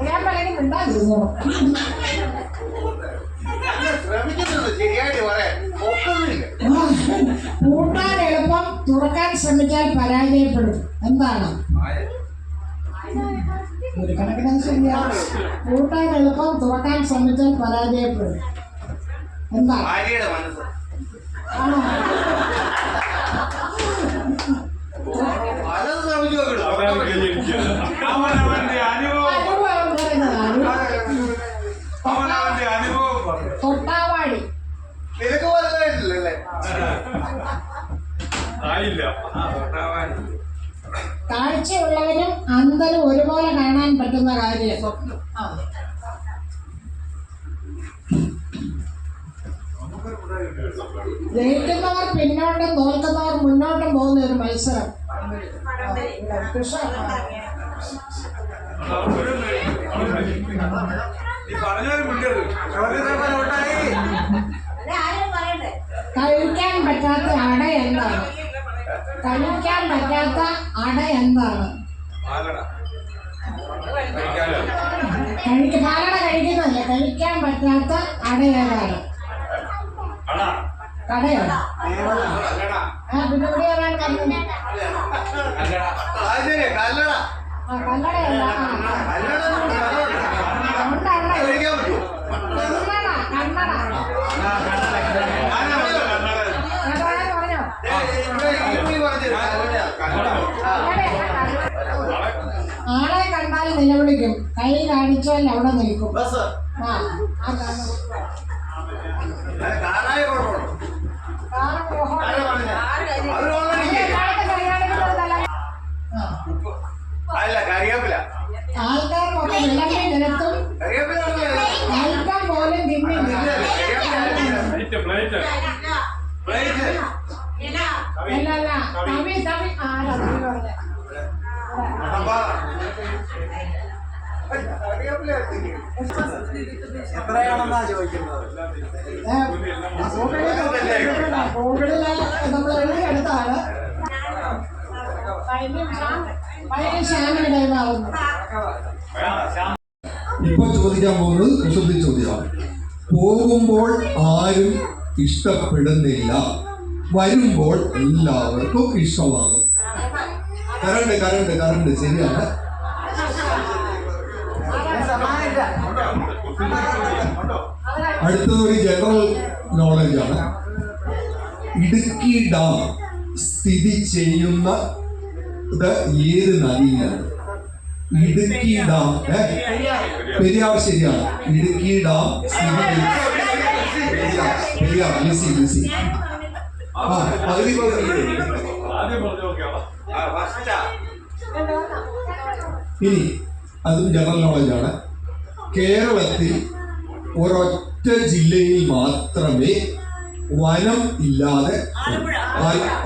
ഞാൻ പറയുന്നത് ഉണ്ടാകുന്നു. കൂട്ടാൻ എളുപ്പം തുറക്കാൻ ശ്രമിച്ചാൽ പരാജയപ്പെടും. എന്താണ്? ഒരു കണക്കിന് ശരിയാണ്. കൂട്ടാൻ എളുപ്പം തുറക്കാൻ ശ്രമിച്ചാൽ പരാജയപ്പെടും. എന്താണ്? ആണോ? തൊട്ടാവാടി കാഴ്ചയുള്ളവരും അന്ധനും ഒരുപോലെ കാണാൻ പറ്റുന്ന കാര്യം. ജയിക്കുന്നവർ പിന്നോട്ടും തോൽക്കുന്നവർ മുന്നോട്ടും പോകുന്ന ഒരു മത്സരം. കഴിക്കാൻ പറ്റാത്ത അട എന്താണ്? കഴിക്കാൻ പറ്റാത്ത അട എന്താണ്? പാലട കഴിക്കുന്നതല്ല, കഴിക്കാൻ പറ്റാത്ത അട ഏതാണ്? കടയാണ്. പിന്നെ ഇവിടെ ഒരാൾ കല്ലടയല്ല. ആളെ കണ്ടാൽ നിലവിളിക്കും, കൈ കാണിച്ചാൽ അവിടെ നിൽക്കും. ആൾക്കാർക്കൊക്കെ വെള്ളത്തിൽ നിരത്തും അല്പം പോലും തിന്നില്ല. അല്ലല്ല, തവി തവി ആരാ പറഞ്ഞ എത്രയാണെന്നാ ചോദിക്കുന്നത്? ഗൂഗിളില് നമ്മൾ എഴുതിയെടുത്താണ്. ശ്യാമിന് കൈമാറുന്നു. ഇപ്പൊ ചോദിക്കാൻ പോകുന്നത് കുസൃതി ചോദ്യമാണ്. പോകുമ്പോൾ ആരും ഇഷ്ടപ്പെടുന്നില്ല, വരുമ്പോൾ എല്ലാവർക്കും ഇഷ്ടമാകും. കറണ്ട് കറണ്ട് കറണ്ട് ശരിയാണ്. അടുത്തതൊരു ജനറൽ നോളജാണ്. ഇടുക്കി ഡാം സ്ഥിതി ചെയ്യുന്ന ഏത് നദിയിലാണ്? ഇടുക്കി ഡാം പെരിയാർ ശരിയാണ്. ഇടുക്കി ഡാം പെരിയാർ ലിസി പകുതി ഇനി അതും ജനറൽ നോളജാണ്. കേരളത്തിൽ ഒരൊറ്റ ജില്ലയിൽ മാത്രമേ വനം ഇല്ലാതെ,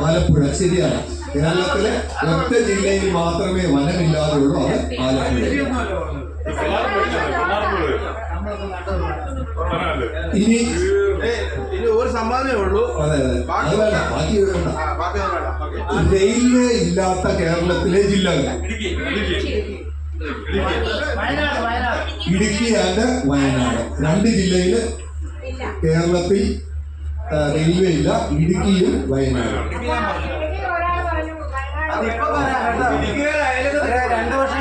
ആലപ്പുഴ ശരിയാണ്. കേരളത്തിലെ ഒറ്റ ജില്ലയിൽ മാത്രമേ വനമില്ലാതെ ഉള്ളൂ, അത് ആലപ്പുഴ. ഇനി ഒരു സമ്മാനമേ ഉള്ളൂ. അതെ അതെ, അത് വേണ്ട, ബാക്കി വേണ്ട. റെയിൽവേ ഇല്ലാത്ത കേരളത്തിലെ ജില്ലകൾ ഇടുക്കി ആൻഡ് വയനാട്. 2 ജില്ലയിൽ കേരളത്തിൽ റെയിൽവേ ഇല്ല, ഇടുക്കിയും വയനാടും. 2 വർഷം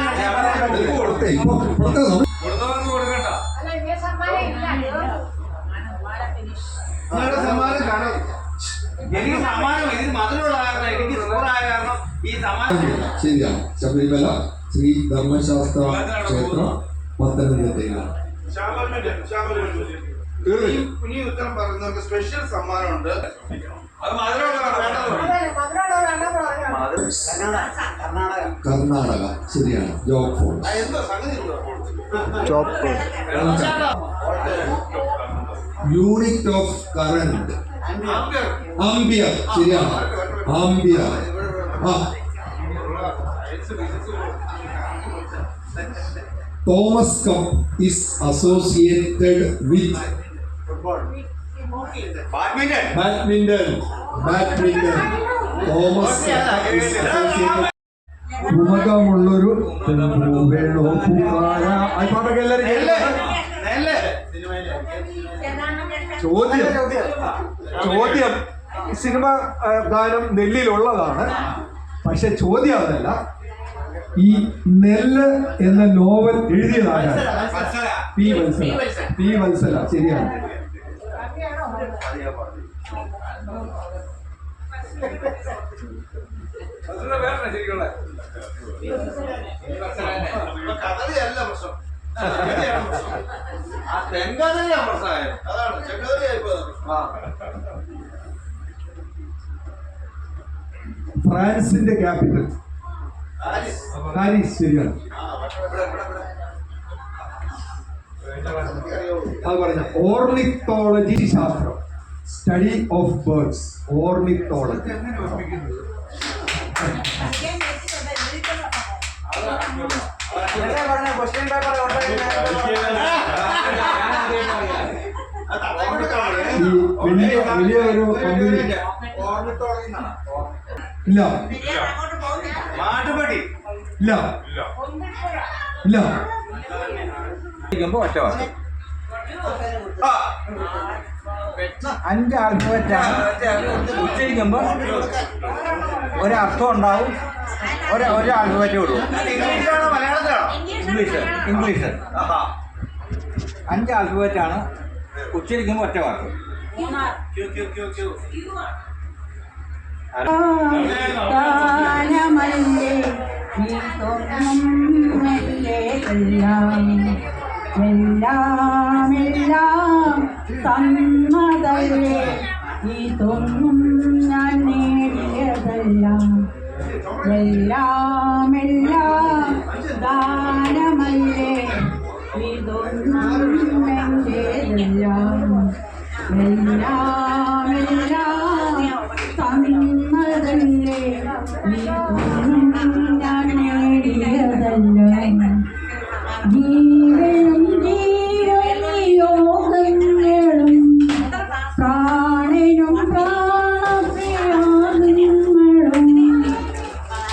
സമ്മാനം കാണും. എനിക്ക് സമ്മാനം ഇതിന് മധുരമുള്ള കാരണം, എനിക്ക് സ്കോറായ കാരണം ഈ സമ്മാനം ശരിയാണ്. ശബരിമല ശ്രീ ധർമ്മശാസ്ത്ര ക്ഷേത്രം പത്തനംതിട്ടയിലാണ്. ഇനി ഉത്തരം പറയുന്നവർക്ക് സ്പെഷ്യൽ സമ്മാനമുണ്ട്. അത് മധുരമുള്ള കർണാടക കർണാടക. ശരിയാണ്. ജോഗ് ഫോൾസ്. ചോപ്പ്. Unit of current. ആംബിയർ. ശരിയാണ്. Ampere. Thomas cup is associated with badminton. Thomas cup is associated. ഉമകമുള്ളൊരു വേണോ പൂക്കാര. പാട്ടൊക്കെ എല്ലാവരും ചോദ്യം സിനിമ ഗാനം നെല്ലിലുള്ളതാണ്. പക്ഷെ ചോദ്യം അതല്ല, ഈ നെല്ല് എന്ന നോവൽ എഴുതിയതാണ് പി വത്സല. ശരിയാണ്. ഫ്രാൻസിന്റെ ക്യാപിറ്റൽ പാരീസ്. ശരിയാണ്. അത് പറഞ്ഞ ഓർണിത്തോളജി ശാസ്ത്രം, സ്റ്റഡി ഓഫ് ബേർഡ്സ്. ഓർണിത്തോളജി. ഈ വലിയ ഒരു കമ്പനി ഇല്ല. ഒറ്റ വാക്ക്. 5 ആൽഫബറ്റാണ്. ഉച്ചരിക്കുമ്പോൾ ഒരർത്ഥം ഉണ്ടാവും, ഒരു ആൽഫബറ്റേ ഉള്ളൂ. ഇംഗ്ലീഷ് 5 ആൽഫബറ്റാണ്. ഉച്ചരിക്കുമ്പോൾ ഒറ്റ വാക്ക്. തന്നതല്ലേ ഇതൊന്നും ഞാൻ നേടിയതല്ല. എല്ലാം ദാനമല്ലേ ഇതൊന്നും എന്റേതല്ല. എല്ലാം തന്നതല്ലേ ഇതൊന്നും ഞാൻ നേടിയതല്ല. ജീവനും യോഗങ്ങളും പ്രാണനും പ്രാണപ്രിയാങ്ങളും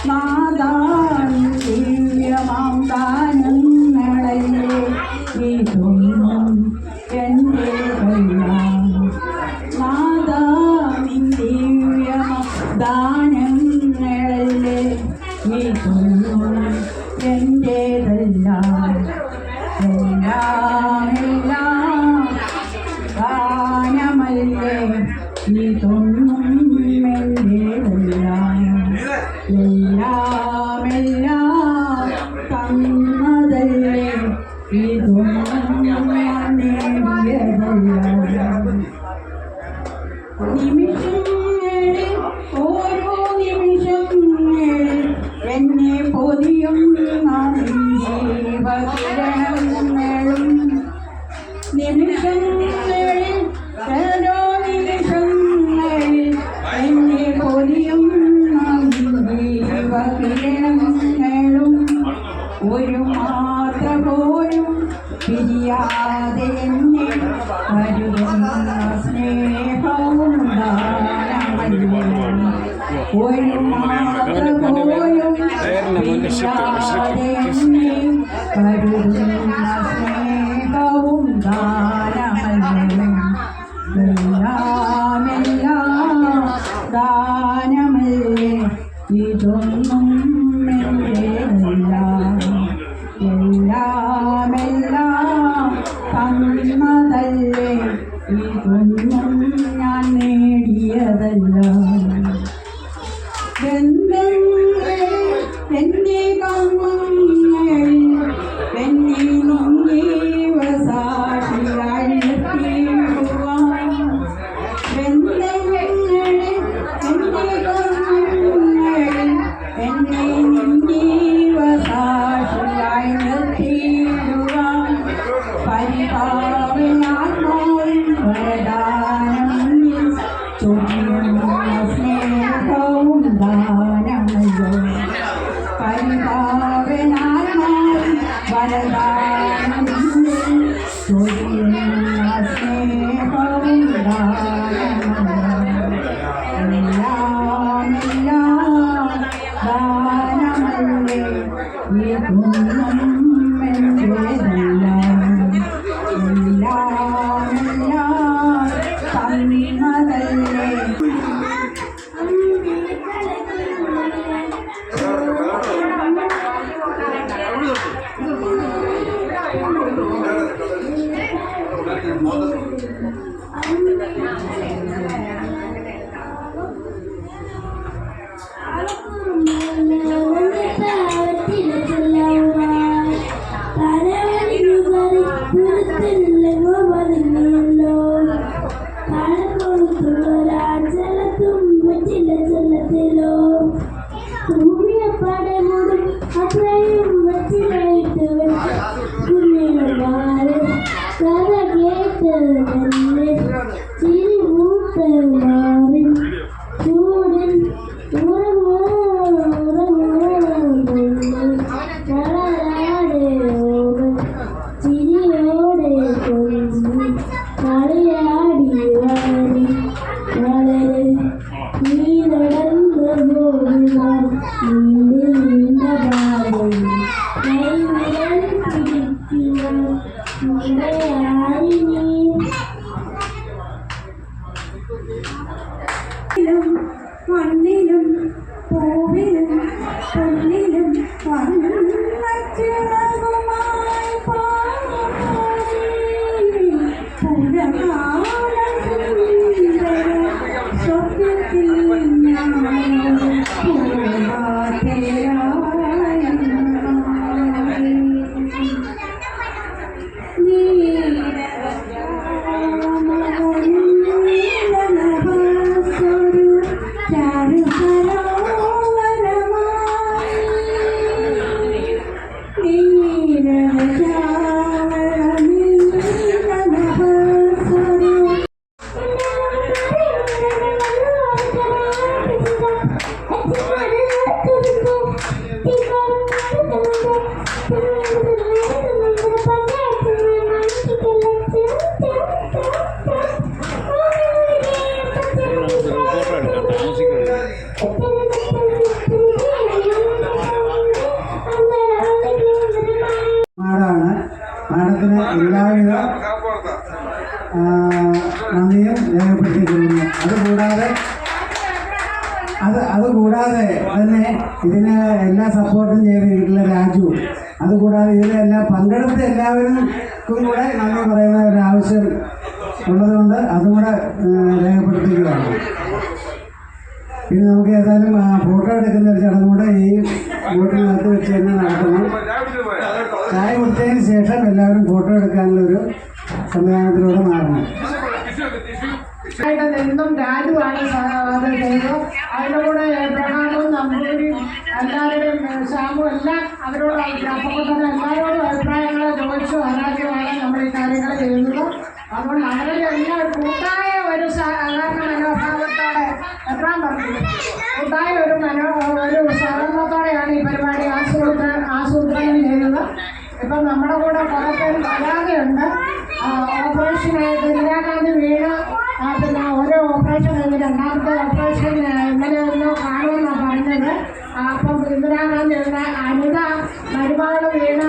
നാദാൻ ദിവ്യമാം ദാനങ്ങളല്ലേ ഇതൊന്നും എന്റേതല്ല. നാദാൻ ദിവ്യമാം ദാനങ്ങളല്ലേ ഇതൊന്നും എന്റേതല്ല. ദാനമല്ലേ ഇതൊന്നും എന്റേതല്ല. എല്ലാം തന്നതല്ലേ ഇതൊന്നും ഞാൻ നേടിയതല്ല. നിമിഷങ്ങളിൽ ഓരോ നിമിഷങ്ങളിൽ എന്നെ പൊതിയും ജീവകിരണങ്ങളും. നിമിഷങ്ങളിൽ ഓരോ നിമിഷങ്ങളിൽ എന്നെ പൊതിയും ജീവകിരണങ്ങളും. ഒരു മാത്ര പോലും പിരിയാതെ എന്നെ കരുതുന്ന സ്നേഹവും ദാനമല്ലേ. ഒരു മാത്ര പോലും പിരിയാതെ എന്നെ കരുതുന്ന സ്നേഹവും ദാനമല്ലേ. എല്ലാം ദാനമല്ലേ ഇതൊന്നും എന്റേതല്ല. എല്ലാം തന്നതല്ലേ ഇതൊന്നും ഞാൻ നേടിയതല്ല. എന്റെ കണ്ണുകളിൽ എന്നെ സാക്ഷിയായി നിർത്തിയിടുവാൻ. എന്റെ കണ്ണുകളിൽ എന്നെ സ്നേഹവും ദാനമല്ലോ പരിഭാവനാത്മാവിൻ വരദാനമില്ലേ ചൊരിയുന്ന സ്നേഹവും ദാനമല്ലോ എല്ലാം ദാനമല്ലേ ഇതൊന്നും എന്റേതല്ല എല്ലാം തന്നതല്ലേ മണ്ണിലും പൂവിലും പുല്ലിലും വർണ്ണച്ചിറകുമായി പാടി സ്വപ്നത്തിൽ നാടാണ്. നാടകത്തിന് എല്ലാവിധ നന്ദിയും രേഖപ്പെടുത്തിക്കൊള്ളുന്നു. അതുകൂടാതെ തന്നെ ഇതിന് എല്ലാ സപ്പോർട്ടും ചെയ്തിട്ടുള്ള രാജു, അതുകൂടാതെ ഇതിലെല്ലാം പങ്കെടുത്ത എല്ലാവർക്കും കൂടെ നന്ദി പറയുന്ന ഒരാവശ്യം ഉള്ളതുകൊണ്ട് അതും കൂടെ രേഖപ്പെടുത്തുകയാണ്. പിന്നെ നമുക്ക് ഏതായാലും ഫോട്ടോ എടുക്കുന്ന ഒരു ചടങ്ങ് കൂടെ ഈ ബോട്ടിനകത്ത് വെച്ച് തന്നെ നടത്തണം. ചായ കൊടുത്തതിന് ശേഷം എല്ലാവരും ഫോട്ടോ എടുക്കാനുള്ളൊരു സംവിധാനത്തിലൂടെ മാറണം. നിന്നും രാജുവാണ് അത് ചെയ്തു. അതിൻ്റെ കൂടെ എബ്രഹാമും നമ്പൂരിയും എല്ലാവരുടെയും ശ്യാമും എല്ലാം അവരോട് അപ്പോൾ തന്നെ എല്ലാവരോടും അഭിപ്രായങ്ങൾ ചോദിച്ചു ആരാധ്യമാണ് നമ്മൾ ഈ കാര്യങ്ങൾ ചെയ്യുന്നത്. അതുകൊണ്ട് അവരുടെ എല്ലാം കൂട്ടായ ഒരു സഹകരണ മനോഭാവത്തോടെ എബ്രഹാം പറഞ്ഞു കൂട്ടായ ഒരു സഹകരണത്തോടെയാണ് ഈ പരിപാടി ആസൂത്രണം ചെയ്തത്. ഇപ്പം നമ്മുടെ കൂടെ കുറേ പേര് വരാതെയുണ്ട്. ഓപ്പറേഷനായിട്ട് ഇന്ദിരാഗാന്ധി വീണ് പിന്നെ ഓരോ ഓപ്പറേഷൻ കഴിഞ്ഞ് രണ്ടാമത്തെ ഓപ്പറേഷൻ ഇന്നലെയൊന്നും കാണുമെന്നാണ് പറഞ്ഞത്. അപ്പം ഇന്ദിരാഗാന്ധി അനിത മരുമകൾ വീണ്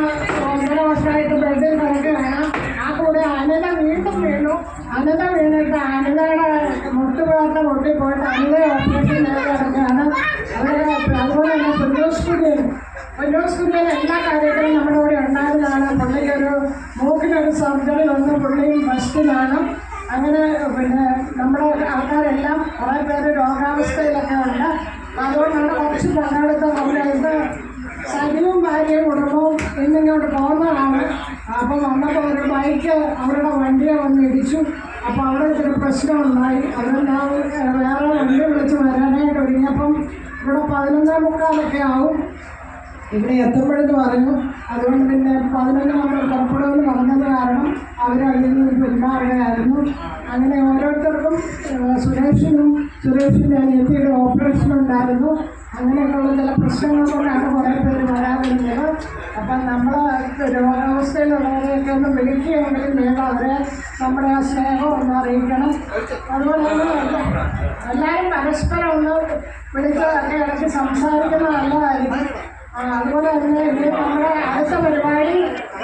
1.5 വർഷമായിട്ട് ബെഡിൽ കിടക്കുകയാണ്. ആ കൂടെ അനിത വീണ്ടും വീണു. അനിത വീണിട്ട് അനിതയുടെ മുട്ടുപാത്ത പൊട്ടിപ്പോയിട്ട് അനിത ഓപ്പറേഷൻ ചെയ്ത് കിടക്കുകയാണ്. അതുപോലെ തന്നെ പൊന്നൂസ് കുര്യൻ എല്ലാ കാര്യത്തിലും നമ്മുടെ കൂടെ ഉണ്ടായിരുന്നതാണ്. പുള്ളിക്കൊരു മൂക്കിനൊരു സർജറി വന്ന് പുള്ളിയും ഫസ്റ്റിലാണ്. അങ്ങനെ പിന്നെ നമ്മുടെ ആൾക്കാരെല്ലാം കുറേ പേര് രോഗാവസ്ഥയിലൊക്കെ ഉണ്ട്. അതുകൊണ്ടാണ് കുറച്ച് പങ്കെടുത്ത് ഇത് സൈക്കിളും ഭാര്യയും കുടുംബവും ഇന്നിങ്ങോട്ട് പോകുന്നതാണ്. അപ്പം വന്നപ്പോൾ ഒരു ബൈക്ക് അവരുടെ വണ്ടിയെ വന്ന് ഇടിച്ചു. അപ്പോൾ അവിടെ ഇച്ചിരി പ്രശ്നമുണ്ടായി. അതെല്ലാം വേറെ വണ്ടി വിളിച്ച് വരാനായിട്ട് ഒരുങ്ങിയപ്പം ഇവിടെ 11:45 ആവും. ഇവിടെ എത്തുമ്പോഴെന്ന് പറഞ്ഞു. അതുകൊണ്ട് പിന്നെ 11 നമ്മൾ പുറപ്പെടുമെന്ന് പറഞ്ഞത് കാരണം അവരതിൽ നിന്ന് പിന്മാറുകയായിരുന്നു. അങ്ങനെ ഓരോരുത്തർക്കും സുരേഷിൻ്റെ അനിയത്തിയുടെ ഓപ്പറേഷൻ ഉണ്ടായിരുന്നു. അങ്ങനെയൊക്കെയുള്ള ചില പ്രശ്നങ്ങൾ കൊണ്ടാണ് കുറേ പേര് വരാതിരുന്നത്. അപ്പം നമ്മൾ രോഗാവസ്ഥയിലുള്ളവരെയൊക്കെ ഒന്ന് വിളിക്കുകയെങ്കിലും വേണം, അവരെ നമ്മുടെ ആ സ്നേഹം ഒന്ന് അറിയിക്കണം. അതുപോലെ തന്നെ എല്ലാവരും പരസ്പരം ഒന്ന് വിളിച്ച് ഇടയ്ക്ക് സംസാരിക്കുന്നത് നല്ലതായിരിക്കും. അതുപോലെ തന്നെ ഇത് നമ്മുടെ അടുത്ത പരിപാടി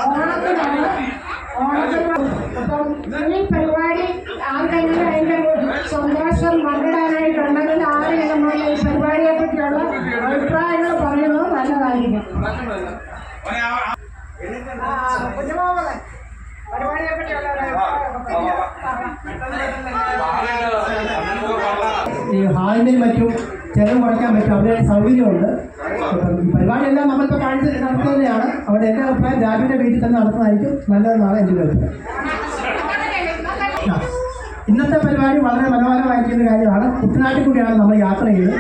ഓണത്തിനാണ്. അപ്പം ഈ പരിപാടി ആർക്കെങ്കിലും അതിൻ്റെ സന്തോഷം പങ്കിടാനായിട്ടുണ്ടെങ്കിൽ ആരെങ്കിലും ഈ പരിപാടിയെ പറ്റിയുള്ള അഭിപ്രായങ്ങൾ പറയുന്നത് നല്ലതായിരിക്കും. കുഞ്ഞുമാമനെ പരിപാടിയെ പറ്റിയുള്ള ഈ ഹാളിൻ്റെയും മറ്റും ചെലവ് കുറയ്ക്കാൻ പറ്റും. അവിടെ സൗകര്യമുണ്ട്. പരിപാടിയെല്ലാം നമ്മളിപ്പോൾ നടത്തുന്നതാണ്. അവിടെ എൻ്റെ അഭിപ്രായം രാജുവിൻ്റെ വീട്ടിൽ തന്നെ നടത്തുന്നതായിരിക്കും നല്ലതെന്നാണ് എൻ്റെ അഭിപ്രായം. ഇന്നത്തെ പരിപാടി വളരെ മനോഹരമായിരിക്കുന്ന കാര്യമാണ്. കുട്ടനാട്ടിൽ കൂടിയാണ് നമ്മൾ യാത്ര ചെയ്തത്.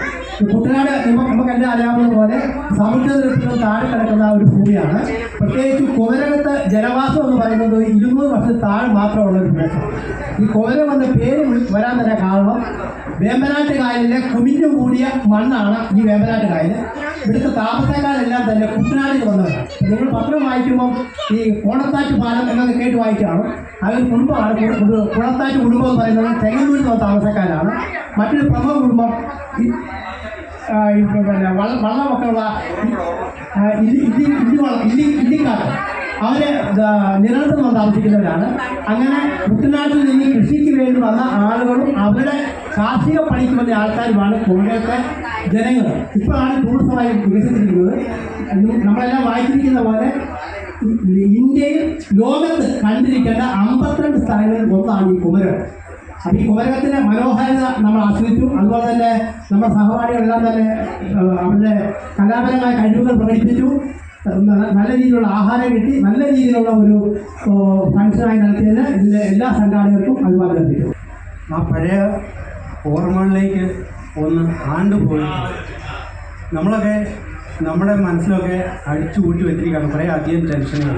കുട്ടനാട് നമുക്കെല്ലാം അറിയാവുന്ന പോലെ സമുദ്രത്തിൽ താഴെ കിടക്കുന്ന ഒരു ഭൂമിയാണ്. പ്രത്യേകിച്ച് കുമരകത്ത് ജനവാസം എന്ന് പറയുന്നത് 200 വർഷത്തിൽ താഴെ മാത്രമുള്ള ഒരു പ്രദേശം. ഈ കുമരം എന്ന പേര് വരാൻ തന്നെ കാരണം വേമ്പനാട്ട് കായലിലെ കുമിഞ്ഞു കൂടിയ മണ്ണാണ് ഈ വേമ്പനാട്ട് കായൽ. ഇവിടുത്തെ താമസക്കാരെല്ലാം തന്നെ കുട്ടനാട്ടിൽ വന്നവരാണ്. നിങ്ങൾ പത്രം വായിക്കുമ്പം ഈ കോണത്താറ്റ് പാലം എന്നൊക്കെ കേട്ട് വായിച്ചാണ്. അവർ കുടുംബമാണ്. കുളത്താറ്റ് കുടുംബം എന്ന് പറയുന്നത് ചെങ്ങന്നൂരിൽ വന്ന താമസക്കാരാണ്. മറ്റൊരു പ്രമുഖ കുടുംബം പിന്നെ വള്ളമൊക്കെ ഉള്ള ഇല്ലിക്കാട്ട്, അവര് നിരന്തരം വന്ന് താമസിക്കുന്നവരാണ്. അങ്ങനെ കുട്ടനാട്ടിൽ നിന്ന് കൃഷിക്ക് വേണ്ടി വന്ന ആളുകളും അവരുടെ കാർഷിക പണിക്ക് വന്ന ആൾക്കാരുമാണ് കുമരകത്തെ ജനങ്ങൾ. ഇപ്പോഴാണ് ടൂറിസമായി വികസിച്ചിരിക്കുന്നത്. നമ്മളെല്ലാം വായിച്ചിരിക്കുന്ന പോലെ ഇന്ത്യയിൽ ലോകത്ത് കണ്ടിരിക്കേണ്ട 52 സ്ഥലങ്ങളിൽ ഒന്നാണ് ഈ കുമരകം. അപ്പോൾ ഈ കുമരകത്തിൻ്റെ മനോഹാരിത നമ്മൾ ആസ്വദിച്ചു. അതുപോലെ തന്നെ നമ്മുടെ സഹപാഠികളെല്ലാം തന്നെ അവരുടെ കലാപരമായ കഴിവുകൾ പ്രകടിപ്പിച്ചു. നല്ല രീതിയിലുള്ള ആഹാരം കിട്ടി. നല്ല രീതിയിലുള്ള ഒരു ഫംഗ്ഷനായി നടത്തിയതിന് ഇതിൻ്റെ എല്ലാ സംഘാടകർക്കും അഭിവാദ്യം അർപ്പിച്ചു. ആ പഴയ ഓർമ്മകളിലേക്ക് ഒന്ന് ആണ്ടുപോയി നമ്മളൊക്കെ നമ്മുടെ മനസ്സിലൊക്കെ അടിച്ചു കൂട്ടി വെച്ചിരിക്കുകയാണ് കുറേ അധികം ടെൻഷനുകൾ.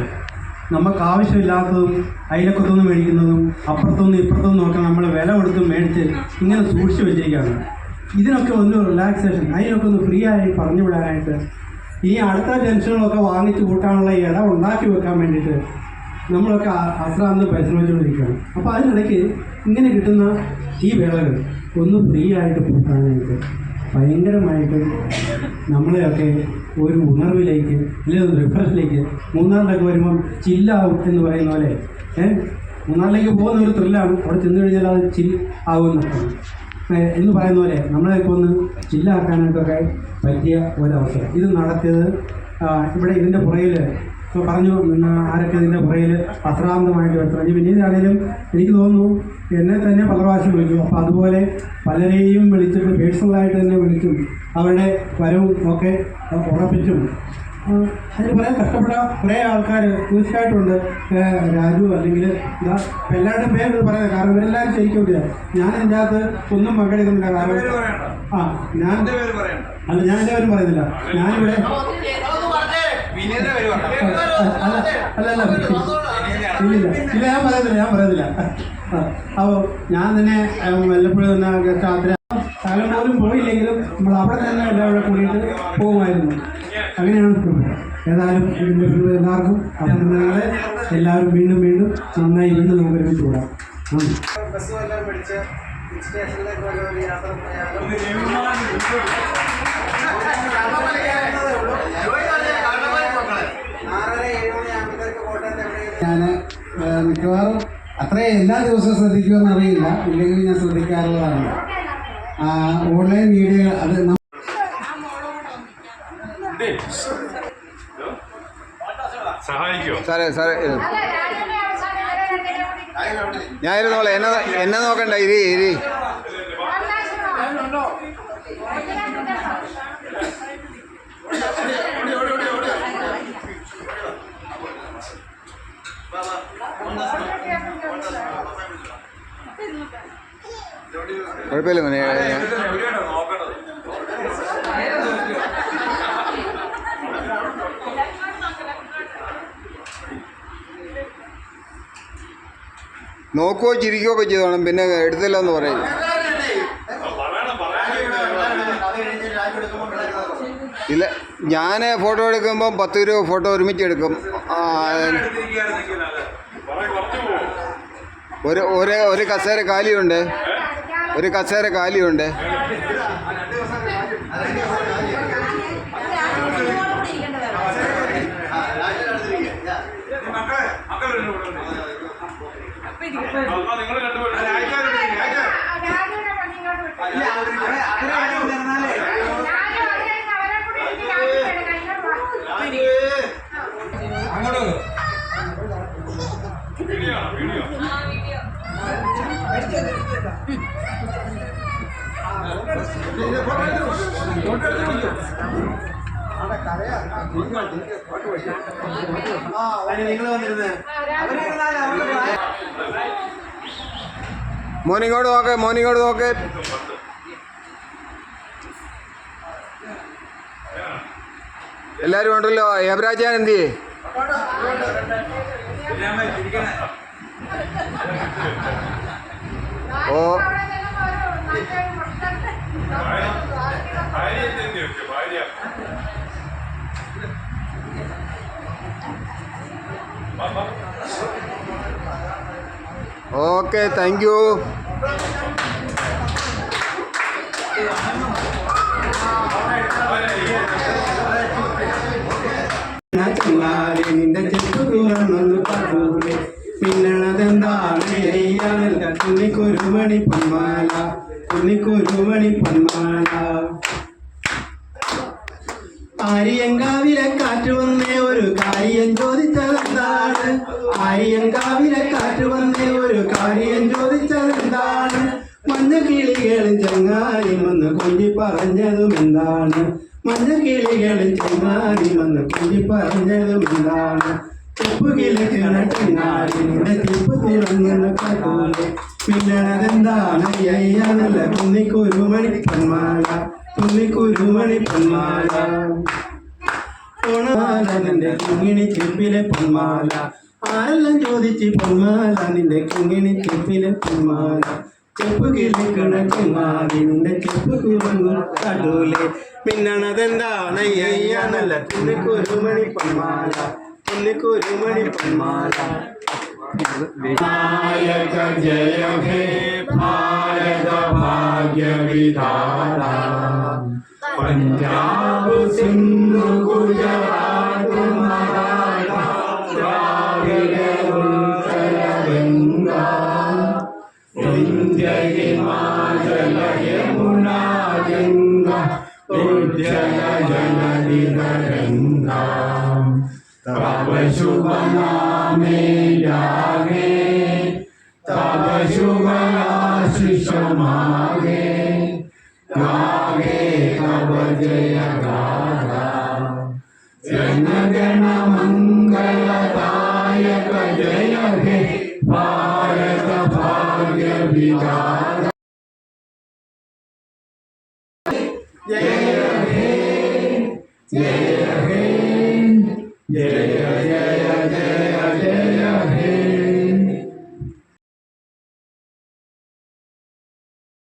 നമുക്ക് ആവശ്യമില്ലാത്തതും അയലക്കത്തൊന്നും മേടിക്കുന്നതും അപ്പുറത്തൊന്നും ഇപ്പുറത്തൊന്നും ഒക്കെ നമ്മൾ വില കൊടുത്ത് മേടിച്ച് ഇങ്ങനെ സൂക്ഷിച്ച് വെച്ചിരിക്കുകയാണ്. ഇതിനൊക്കെ ഒന്ന് റിലാക്സേഷൻ, അതിനൊക്കെ ഒന്ന് ഫ്രീ ആയി പറഞ്ഞു വിടാനായിട്ട് ഈ അടുത്ത ടെൻഷനുകളൊക്കെ വാങ്ങിച്ച് കൂട്ടാനുള്ള ഇടം ഉണ്ടാക്കി വെക്കാൻ വേണ്ടിയിട്ട് നമ്മളൊക്കെ അശ്രാന്ത് പരിശ്രമിച്ചുകൊണ്ടിരിക്കുകയാണ്. അപ്പോൾ അതിനിടയ്ക്ക് ഇങ്ങനെ കിട്ടുന്ന ഈ വേളകൾ ഒന്ന് ഫ്രീ ആയിട്ട് കൂട്ടാനായിട്ട് ഭയങ്കരമായിട്ട് നമ്മളെയൊക്കെ ഒരു ഉണർവിലേക്ക് അല്ലെങ്കിൽ ഒരു റിഫ്രഷിലേക്ക്, മൂന്നാറിലൊക്കെ വരുമ്പം ചില്ലാവും എന്ന് പറയുന്ന പോലെ മൂന്നാറിലേക്ക് പോകുന്ന ഒരു ത്രില്ലാണ്. അവിടെ ചെന്ന് കഴിഞ്ഞാൽ അത് ചിൽ ആവുമെന്നൊക്കെ എന്ന് പറയുന്ന പോലെ നമ്മളെയൊക്കെ ഒന്ന് ചില്ലാക്കാനായിട്ടൊക്കെ പറ്റിയ ഒരവസരം ഇത് നടത്തിയത്. ഇവിടെ ഇതിൻ്റെ പുറയിൽ ഇപ്പോൾ പറഞ്ഞു ആരൊക്കെ ഇതിൻ്റെ പുറയിൽ അശ്രാന്തമായിട്ട് വെച്ചു. പിന്നീടാണെങ്കിലും എനിക്ക് തോന്നുന്നു എന്നെ തന്നെ പല പ്രാവശ്യം വിളിച്ചു. അപ്പോൾ അതുപോലെ പലരെയും വിളിച്ചിട്ട് പേഴ്സണലായിട്ട് തന്നെ വിളിച്ചും അവരുടെ വരവും ഒക്കെ ഉറപ്പിച്ചും അതിന് കുറേ കഷ്ടപ്പെട്ട കുറേ ആൾക്കാർ തീർച്ചയായിട്ടുമുണ്ട്. രാജു അല്ലെങ്കിൽ എന്താ എല്ലാവരുടെയും പേര് പറയുന്നത് കാരണം ഇവരെല്ലാവരും ശരിക്കും ഞാൻ എൻ്റെ അകത്ത് ഒന്നും പങ്കെടുക്കുന്നില്ല. കാരണം ഞാൻ എൻ്റെ പേരും പറയുന്നില്ല. ഞാനിവിടെ ഇല്ല ഞാൻ പറയുന്നില്ല. അപ്പോൾ ഞാൻ തന്നെ വല്ലപ്പോഴും തന്നെ രാത്രി സ്ഥലം പോലും പോയില്ലെങ്കിലും നമ്മൾ അവിടെ തന്നെ എല്ലാവരും കൂടിയിട്ട് പോകുമായിരുന്നു. അങ്ങനെയാണ്. ഏതായാലും ഇതിൻ്റെ എല്ലാവർക്കും അഭിനന്ദനങ്ങളെ. എല്ലാവരും വീണ്ടും നന്നായി നമുക്ക് ഒരുമിച്ച് കൂടാം. ബസ്സുമെല്ലാം പിടിച്ച് സ്റ്റേഷനിലേക്ക് ഒരു യാത്ര ഞാൻ മിക്കവാറും അത്രയും എല്ലാ ദിവസവും ശ്രദ്ധിക്കുമെന്ന് അറിയില്ല. ഇല്ലെങ്കിൽ ഞാൻ ശ്രദ്ധിക്കാറുള്ളതാണ്. ഓൺലൈൻ മീഡിയകൾ അത് സാറേ ഞാൻ ഇരുന്നോളെ. എന്നെ നോക്കണ്ട. ഇരി കുഴപ്പമില്ല മോനെ. നോക്കുകയോ ചിരിക്കുകയോ ഒക്കെ ചെയ്തോണം, പിന്നെ എടുത്തില്ല എന്ന് പറയും. ഇല്ല, ഞാൻ ഫോട്ടോ എടുക്കുമ്പം 10 രൂപ ഫോട്ടോ ഒരുമിച്ച് എടുക്കും. ഒരു കസേര കാലിയുണ്ട്, മോനിങ്ങോട്ട് നോക്ക്. എല്ലാരും ഉണ്ടല്ലോ. ഏവരാജാൻ എന്ത് ചെയ്യേ? ഓ, ഓക്കെ, താങ്ക് യു. നിന്റെ ചെപ്പ് തുറന്നൊന്ന് പറഞ്ഞൂടെ, പിന്നണതെന്താണ് ചെയ്യാനല്ല കുന്നിക്കൊരുമണി പൊന്മാല. ആര്യങ്കാവിലെ കാറ്റ് വന്നേ ഒരു കാര്യം ചോദിച്ചതെന്താണ്? മഞ്ഞ കിളികളും ചങ്ങാരും വന്ന് കൊഞ്ചി പറഞ്ഞതും എന്താണ്? ചെപ്പ് കിളിക്കണ ചങ്ങാരി നിന്റെ ചെപ്പ് തിളങ്ങുന്ന കട്ടൂലെ, പിന്നതെന്താണ് അയ്യാനല്ല കുന്നിക്കൊരുമണി പൊന്മാല. നിന്റെ കിങ്ങിണി ചെപ്പിലെ പൊന്മാല. ആരെല്ലാം ചോദിച്ച് പൊന്മാല നിന്റെ കിങ്ങിണി ചെപ്പിലെ പൊന്മാല. ചെപ്പ് കിളിക്കണ ചങ്ങാരി നിന്റെ ചെപ്പ് തുറന്നു കടൂലെ, പിന്നതെന്താണ് അയ്യാനല്ല കുന്നിക്കൊരുമണി പൊന്മാല. നായക ജയ ഹേ ഭാരത ഭാഗ്യ വിധാത, പഞ്ചാബ് സിന്ധു ഗുജറാത്ത് മറാഠ ദ്രാവിഡ ഉത്കല ഗംഗ, വിന്ധ്യ ഹിമാചല യമുന ഗംഗ, ഉജ്ജല ജലധി ഗംഗ. तब शुभ नामे जागे, तब शुभ आशीष मागे, गागे तब जय गाथा. जन गण मंगलदायक जय हे भारत भाग्य विधाता. जय हे जय